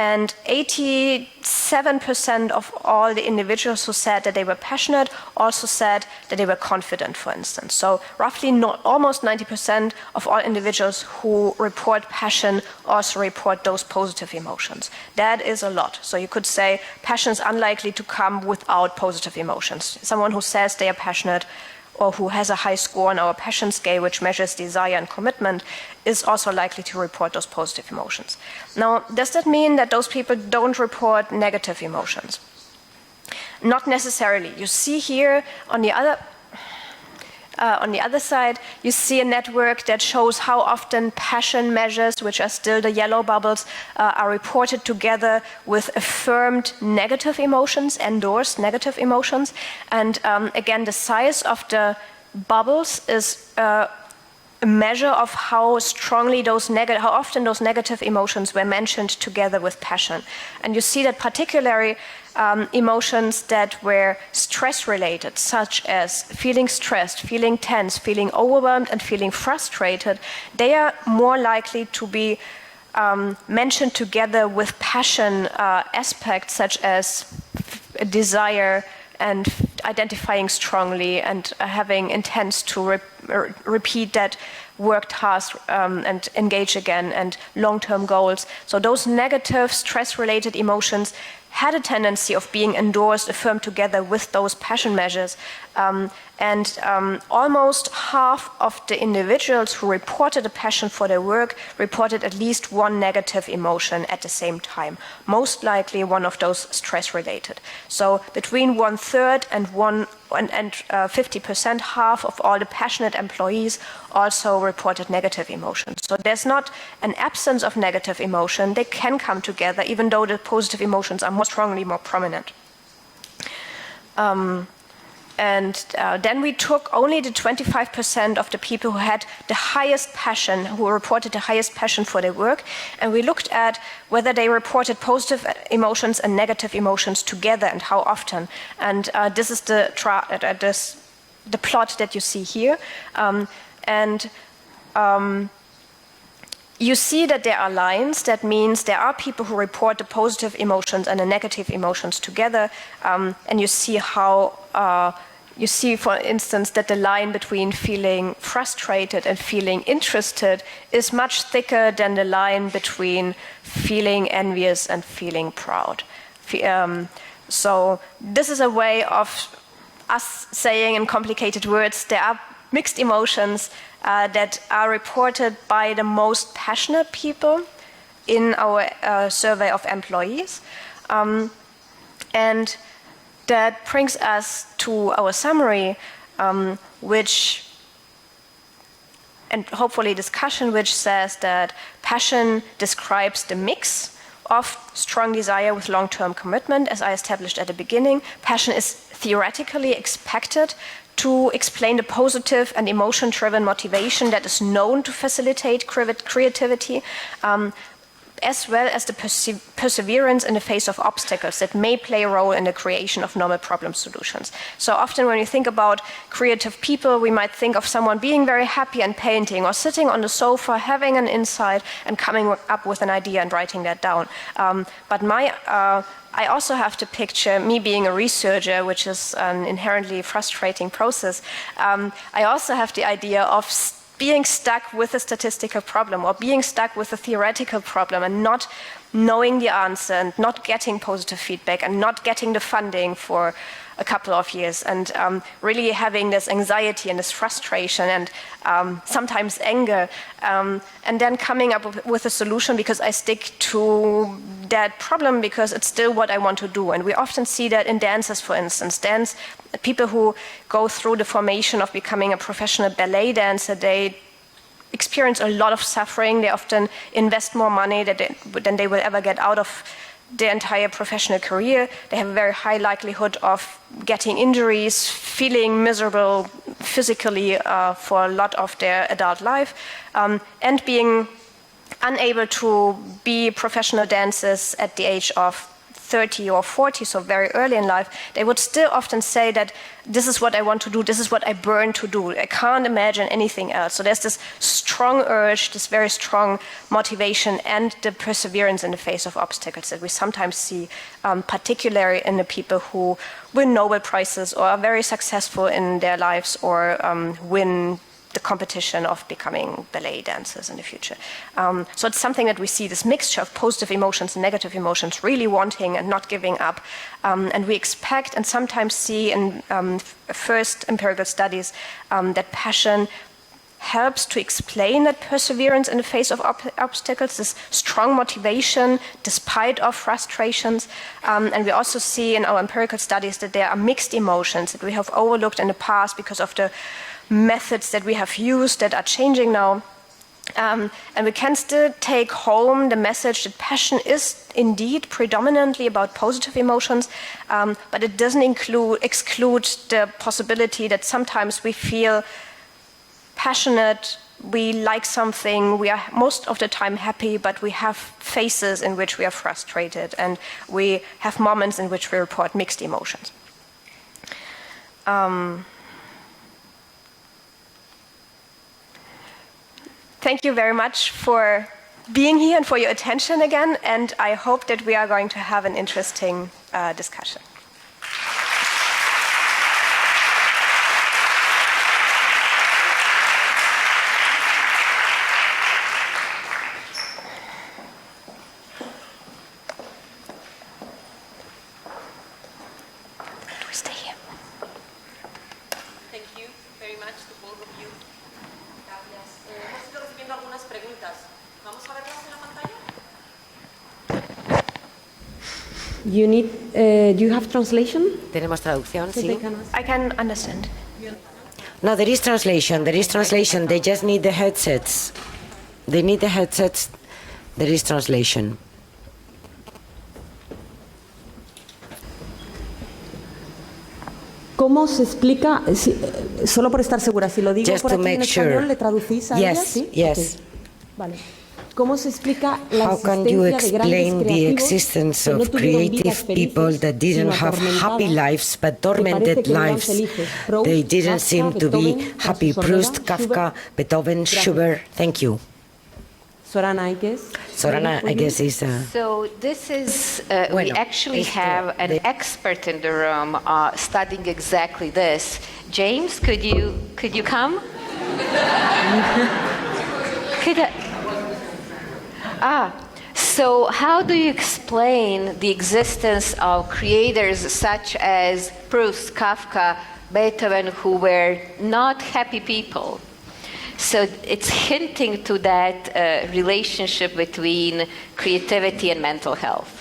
And 87% of all the individuals who said that they were passionate also said that they were confident, for instance. So roughly almost 90% of all individuals who report passion also report those positive emotions. That is a lot. So you could say passion is unlikely to come without positive emotions. Someone who says they are passionate or who has a high score on our passion scale, which measures desire and commitment, is also likely to report those positive emotions. Now, does that mean that those people don't report negative emotions? Not necessarily. You see here on the other side, you see a network that shows how often passion measures, which are still the yellow bubbles, are reported together with affirmed negative emotions, endorsed negative emotions. And again, the size of the bubbles is a measure of how strongly how often those negative emotions were mentioned together with passion. And you see that particularly emotions that were stress-related, such as feeling stressed, feeling tense, feeling overwhelmed, and feeling frustrated, they are more likely to be mentioned together with passion aspects such as desire and identifying strongly and having intents to repeat that work task and engage again, and long-term goals. So those negative stress-related emotions had a tendency of being endorsed, affirmed together with those passion measures. And almost half of the individuals who reported a passion for their work reported at least one negative emotion at the same time, most likely one of those stress-related. So between 1/3 and 50%, half of all the passionate employees also reported negative emotions. So there's not an absence of negative emotion. They can come together, even though the positive emotions are more strongly more prominent. Then we took only the 25% of the people who had the highest passion, who reported the highest passion for their work, and we looked at whether they reported positive emotions and negative emotions together and how often. And this is the plot that you see here. You see that there are lines. That means there are people who report the positive emotions and the negative emotions together, and you see how. You see, for instance, that the line between feeling frustrated and feeling interested is much thicker than the line between feeling envious and feeling proud. So this is a way of us saying in complicated words, there are mixed emotions that are reported by the most passionate people in our survey of employees. And that brings us to our summary, which, and hopefully discussion, which says that passion describes the mix of strong desire with long-term commitment, as I established at the beginning. Passion is theoretically expected to explain the positive and emotion-driven motivation that is known to facilitate creativity, as well as the perseverance in the face of obstacles that may play a role in the creation of novel problem solutions. So often when you think about creative people, we might think of someone being very happy and painting, or sitting on the sofa, having an insight and coming up with an idea and writing that down. But I also have to picture me being a researcher, which is an inherently frustrating process. I also have the idea of being stuck with a statistical problem or being stuck with a theoretical problem and not knowing the answer and not getting positive feedback and not getting the funding for a couple of years, and really having this anxiety and this frustration and sometimes anger, and then coming up with a solution because I stick to that problem because it's still what I want to do. And we often see that in dancers, for instance. People who go through the formation of becoming a professional ballet dancer, they experience a lot of suffering. They often invest more money than they will ever get out of their entire professional career. They have a very high likelihood of getting injuries, feeling miserable physically for a lot of their adult life, and being unable to be professional dancers at the age of 30 or 40, so very early in life. They would still often say that this is what I want to do, this is what I burn to do. I can't imagine anything else. So there's this strong urge, this very strong motivation, and the perseverance in the face of obstacles that we sometimes see, particularly in the people who win Nobel Prizes or are very successful in their lives or win the competition of becoming ballet dancers in the future. So it's something that we see, this mixture of positive emotions and negative emotions, really wanting and not giving up. And we expect and sometimes see in first empirical studies that passion helps to explain that perseverance in the face of obstacles, this strong motivation despite of frustrations. And we also see in our empirical studies that there are mixed emotions that we have overlooked in the past because of the methods that we have used that are changing now. And we can still take home the message that passion is indeed predominantly about positive emotions, but it doesn't exclude the possibility that sometimes we feel passionate, we like something, we are most of the time happy, but we have phases in which we are frustrated, and we have moments in which we report mixed emotions. Thank you very much for being here and for your attention again, and I hope that we are going to have an interesting discussion. Do we stay here? Thank you. You need, do you have translation? ¿Tenemos traducción? So they Sí. can- I can understand. No, there is translation. There is translation. They just need the headsets. They need the headsets. There is translation. ¿Cómo se explica, solo por estar segura, si lo digo Just por to aquí en make español, sure. ¿le traducís a Yes, ella? ¿Sí? yes. Ok. Vale. ¿Cómo se explica la How can you existencia de explain grandes the creativos existence que no of tuvieron creative vidas people felices, that didn't sino have happy atormentadas, lives but que parece tormented que no eran lives? felices? Proust, They didn't Kafka, seem to be Beethoven, tras happy. su Proust, soledad, Kafka, Schubert. Beethoven, Gracias. Schubert. Thank you. Zorana, I guess. Zorana, I guess, is... So this is, we Bueno, actually esto have an de- expert in the room studying exactly this. James, could you come? So how do you explain the existence of creators such as Proust, Kafka, Beethoven, who were not happy people? So it's hinting to that relationship between creativity and mental health.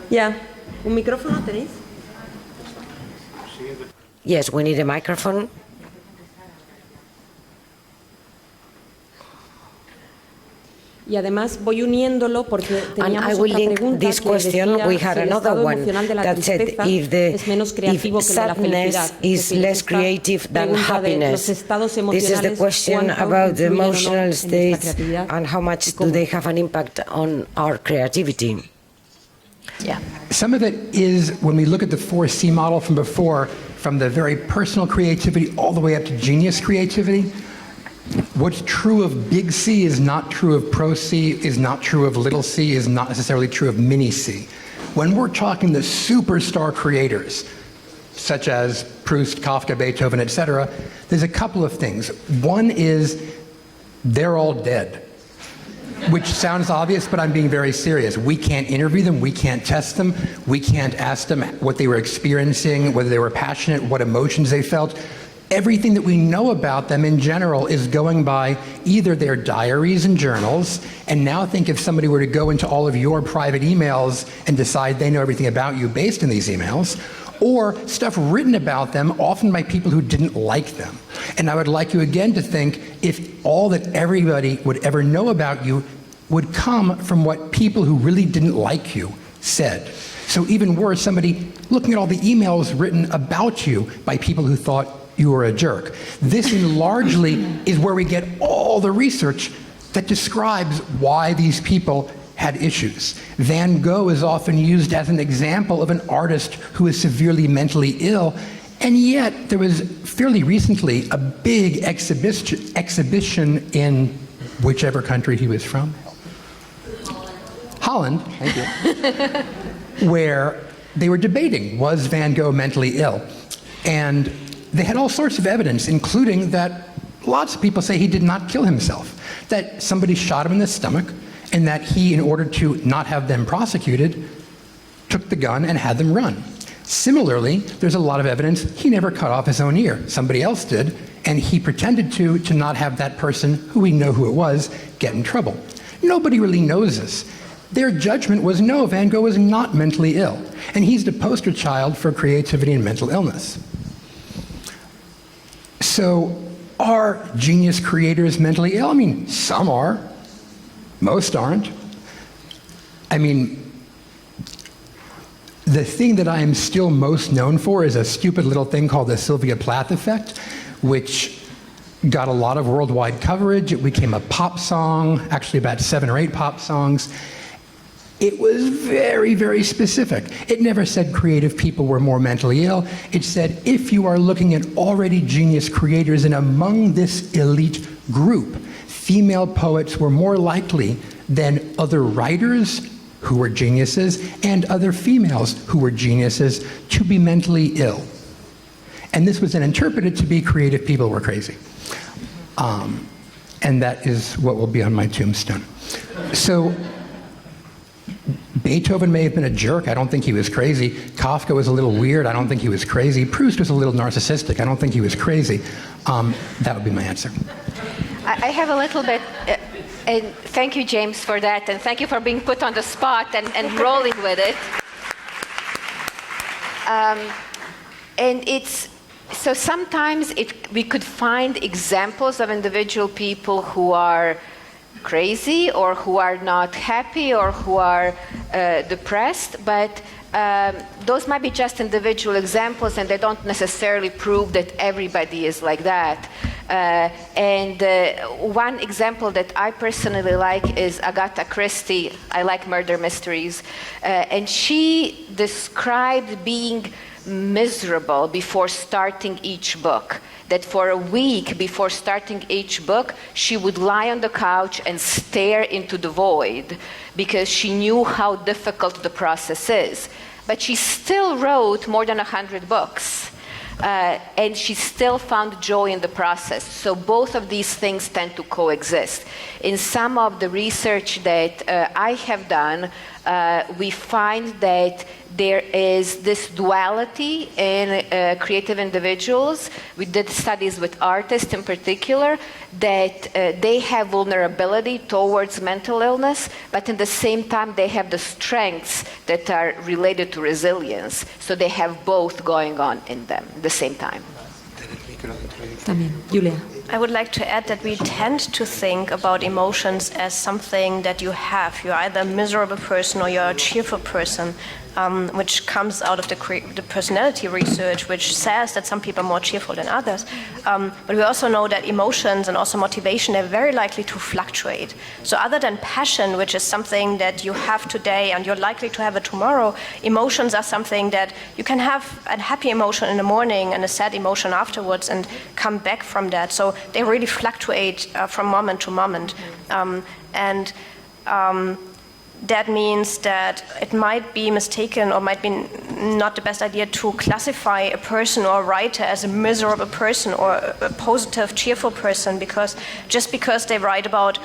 Ya. ¿Un micrófono tenéis? Yes, we need a microphone. Y además voy uniéndolo porque And I teníamos will otra link pregunta this que question. decía We si had el another estado one emocional de la that said tristeza if es menos creativo que el de la sadness felicidad. is Es decir, less esta creative than pregunta de los happiness. estados This is emocionales, the question cuánto about the influyen o no emotional en nuestra states creatividad and how y much do cómo. they have an impact on our creativity. Yeah. Some of it is when we look at the 4C model from before, from the very personal creativity all the way up to genius creativity. What's true of big C is not true of pro C, is not true of little c, is not necessarily true of mini c. When we're talking the superstar creators, such as Proust, Kafka, Beethoven, etc., there's a couple of things. One is they're all dead. Which sounds obvious, but I'm being very serious. We can't interview them, we can't test them, we can't ask them what they were experiencing, whether they were passionate, what emotions they felt. Everything that we know about them in general is going by either their diaries and journals, and now think if somebody were to go into all of your private emails and decide they know everything about you based on these emails, or stuff written about them, often by people who didn't like them. And I would like you again to think if all that everybody would ever know about you would come from what people who really didn't like you said. So even worse, somebody looking at all the emails written about you by people who thought you were a jerk. This largely is where we get all the research that describes why these people had issues. Van Gogh is often used as an example of an artist who is severely mentally ill, and yet there was fairly recently a big exhibition in whichever country he was from. Holland, thank you, where they were debating, was Van Gogh mentally ill? And they had all sorts of evidence, including that lots of people say he did not kill himself, that somebody shot him in the stomach, and that he, in order to not have them prosecuted, took the gun and had them run. Similarly, there's a lot of evidence he never cut off his own ear. Somebody else did, and he pretended to not have that person, who we know who it was, get in trouble. Nobody really knows this. Their judgment was no, Van Gogh was not mentally ill, and he's the poster child for creativity and mental illness. So, are genius creators mentally ill? I mean, some are. Most aren't. I mean, the thing that I am still most known for is a stupid little thing called the Sylvia Plath effect, which got a lot of worldwide coverage. It became a pop song, actually about 7 or 8 pop songs. It was very, very specific. It never said creative people were more mentally ill. It said if you are looking at already genius creators, and among this elite group, female poets were more likely than other writers who were geniuses and other females who were geniuses to be mentally ill. And this was then interpreted to be creative people were crazy. And that is what will be on my tombstone. So Beethoven may have been a jerk. I don't think he was crazy. Kafka was a little weird. I don't think he was crazy. Proust was a little narcissistic. I don't think he was crazy. That would be my answer. I have a little bit, and thank you, James, for that, and thank you for being put on the spot and rolling with it. And it's, so sometimes we could find examples of individual people who are crazy or who are not happy or who are depressed, but those might be just individual examples and they don't necessarily prove that everybody is like that. One example that I personally like is Agatha Christie. I like murder mysteries. And she described being miserable before starting each book. That for a week before starting each book, she would lie on the couch and stare into the void because she knew how difficult the process is. But she still wrote more than 100 books. And she still found joy in the process. So both of these things tend to coexist. In some of the research that I have done, we find that there is this duality in creative individuals. We did studies with artists in particular, that they have vulnerability towards mental illness, but at the same time they have the strengths that are related to resilience. So they have both going on in them at the same time. También, Julia. I would like to add that we tend to think about emotions as something that you have. You're either a miserable person or you're a cheerful person, which comes out of the personality research, which says that some people are more cheerful than others. But we also know that emotions and also motivation are very likely to fluctuate. So other than passion, which is something that you have today and you're likely to have it tomorrow, emotions are something that you can have a happy emotion in the morning and a sad emotion afterwards and come back from that. So they really fluctuate from moment to moment. That means that it might be mistaken or might be not the best idea to classify a person or a writer as a miserable person or a positive, cheerful person, because just because they write about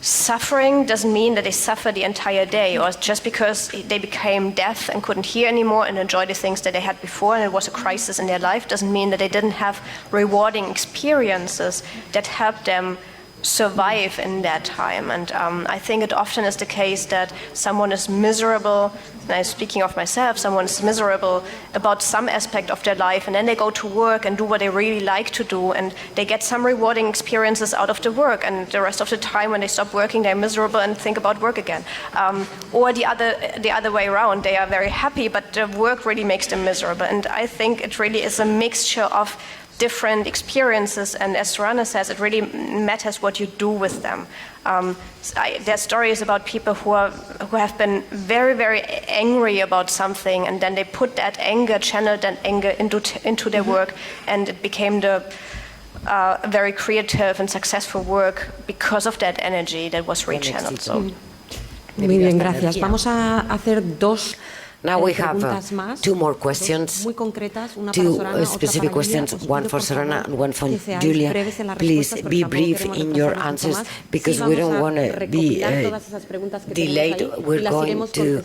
suffering doesn't mean that they suffer the entire day, or just because they became deaf and couldn't hear anymore and enjoy the things that they had before and it was a crisis in their life doesn't mean that they didn't have rewarding experiences that helped them survive in that time. And I think it often is the case that someone is miserable, and I'm speaking of myself, someone is miserable about some aspect of their life, and then they go to work and do what they really like to do, and they get some rewarding experiences out of the work, and the rest of the time when they stop working, they're miserable and think about work again. Or the other way around, they are very happy, but the work really makes them miserable. And I think it really is a mixture of different experiences, and as Zorana says, it really matters what you do with them. There are stories about people who have been very, very angry about something, and then they put that anger, channeled that anger into their work, and it became the very creative and successful work because of that energy that was rechanneled. So. Muy bien, gracias. Vamos a hacer dos. Now we have two more questions, two specific questions, one for Zorana and one for Julia. Please be brief in your answers because we don't want to be delayed. We're going to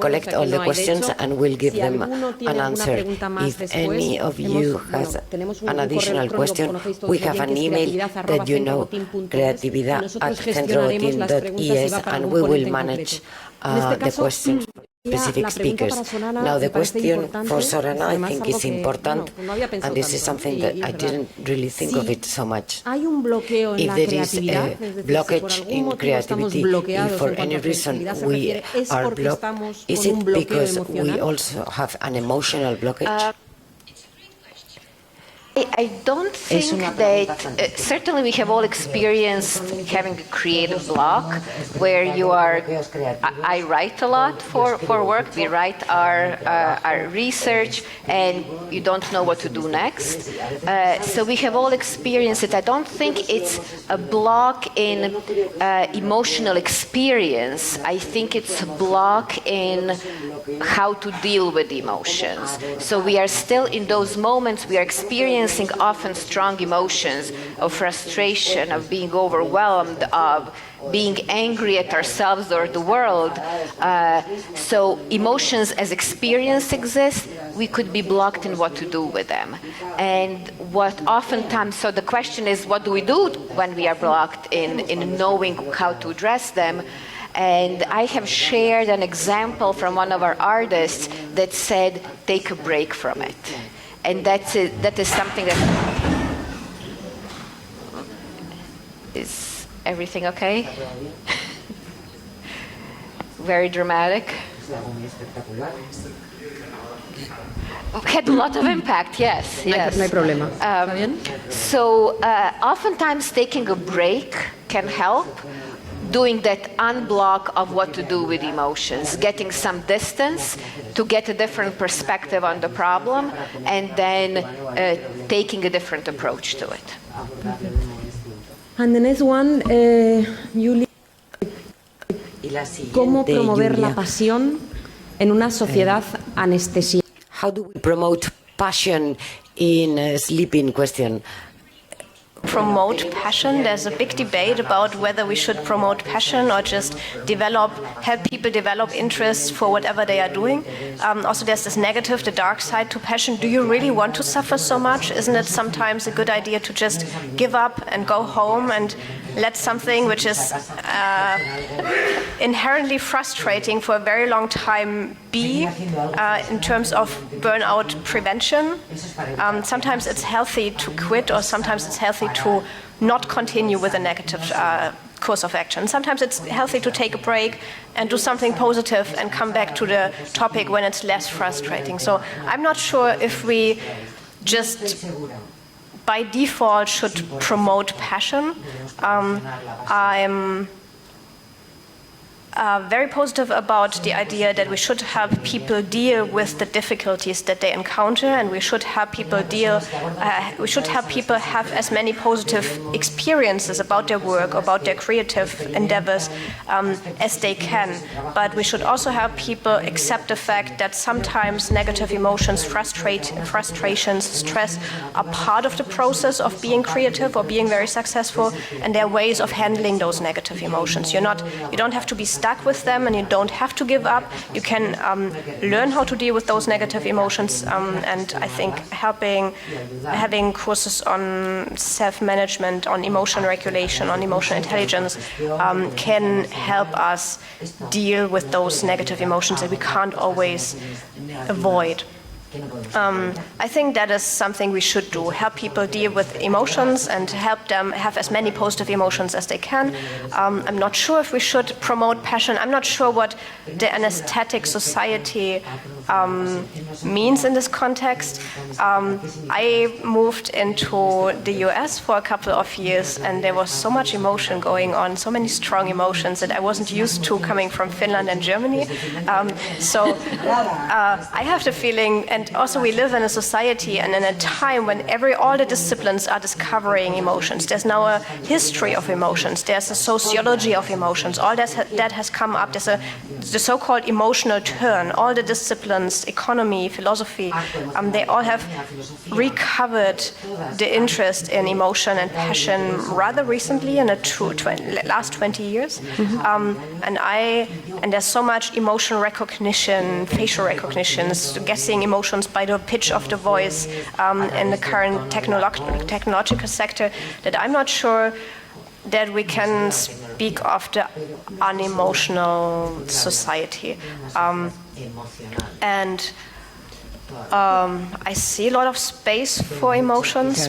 collect all the questions and we'll give them an answer. If any of you has an additional question, we have an email that you know, creatividad@centrobotin.es, and we will manage the questions. Specific speakers. Now the question for Zorana, I think is important, and this is something that I didn't really think of it so much. If there is a blockage in creativity, if for any reason we are blocked, is it because we also have an emotional blockage? I don't think that, certainly we have all experienced having a creative block where you are, I write a lot for work, we write our research and you don't know what to do next. So we have all experienced it. I don't think it's a block in emotional experience. I think it's a block in how to deal with emotions. So we are still in those moments, we are experiencing often strong emotions of frustration, of being overwhelmed, of being angry at ourselves or the world. So emotions as experience exist, we could be blocked in what to do with them. And what oftentimes, so the question is, what do we do when we are blocked in knowing how to address them? And I have shared an example from one of our artists that said, take a break from it. And that is something that... Is everything okay? Very dramatic. Had a lot of impact, yes. No hay problema. ¿Está bien? So oftentimes taking a break can help, doing that unblock of what to do with emotions, getting some distance to get a different perspective on the problem, and then taking a different approach to it. And the next one, Julia, ¿cómo promover la pasión en una sociedad anestesiada? How do we promote passion in a sleeping question? Promote passion. There's a big debate about whether we should promote passion or just help people develop interests for whatever they are doing. Also, there's this negative, the dark side to passion. Do you really want to suffer so much? Isn't it sometimes a good idea to just give up and go home and let something which is inherently frustrating for a very long time be in terms of burnout prevention? Sometimes it's healthy to quit, or sometimes it's healthy to not continue with a negative course of action. Sometimes it's healthy to take a break and do something positive and come back to the topic when it's less frustrating. So I'm not sure if we just by default should promote passion. I'm very positive about the idea that we should help people deal with the difficulties that they encounter, and we should help people have as many positive experiences about their work, about their creative endeavors as they can. But we should also help people accept the fact that sometimes negative emotions, frustrations, stress are part of the process of being creative or being very successful, and there are ways of handling those negative emotions. You don't have to be stuck with them, and you don't have to give up. You can learn how to deal with those negative emotions, and I think having courses on self-management, on emotion regulation, on emotional intelligence can help us deal with those negative emotions that we can't always avoid. I think that is something we should do, help people deal with emotions and help them have as many positive emotions as they can. I'm not sure if we should promote passion. I'm not sure what the anesthetic society means in this context. I moved into the US for a couple of years, and there was so much emotion going on, so many strong emotions that I wasn't used to coming from Finland and Germany. So I have the feeling, and also we live in a society and in a time when all the disciplines are discovering emotions. There's now a history of emotions. There's a sociology of emotions. All that has come up. There's the so-called emotional turn. All the disciplines, economy, philosophy, they all have recovered the interest in emotion and passion rather recently in the last 20 years. And there's so much emotion recognition, facial recognition, guessing emotions by the pitch of the voice in the current technological sector, that I'm not sure that we can speak of the unemotional society. And I see a lot of space for emotions.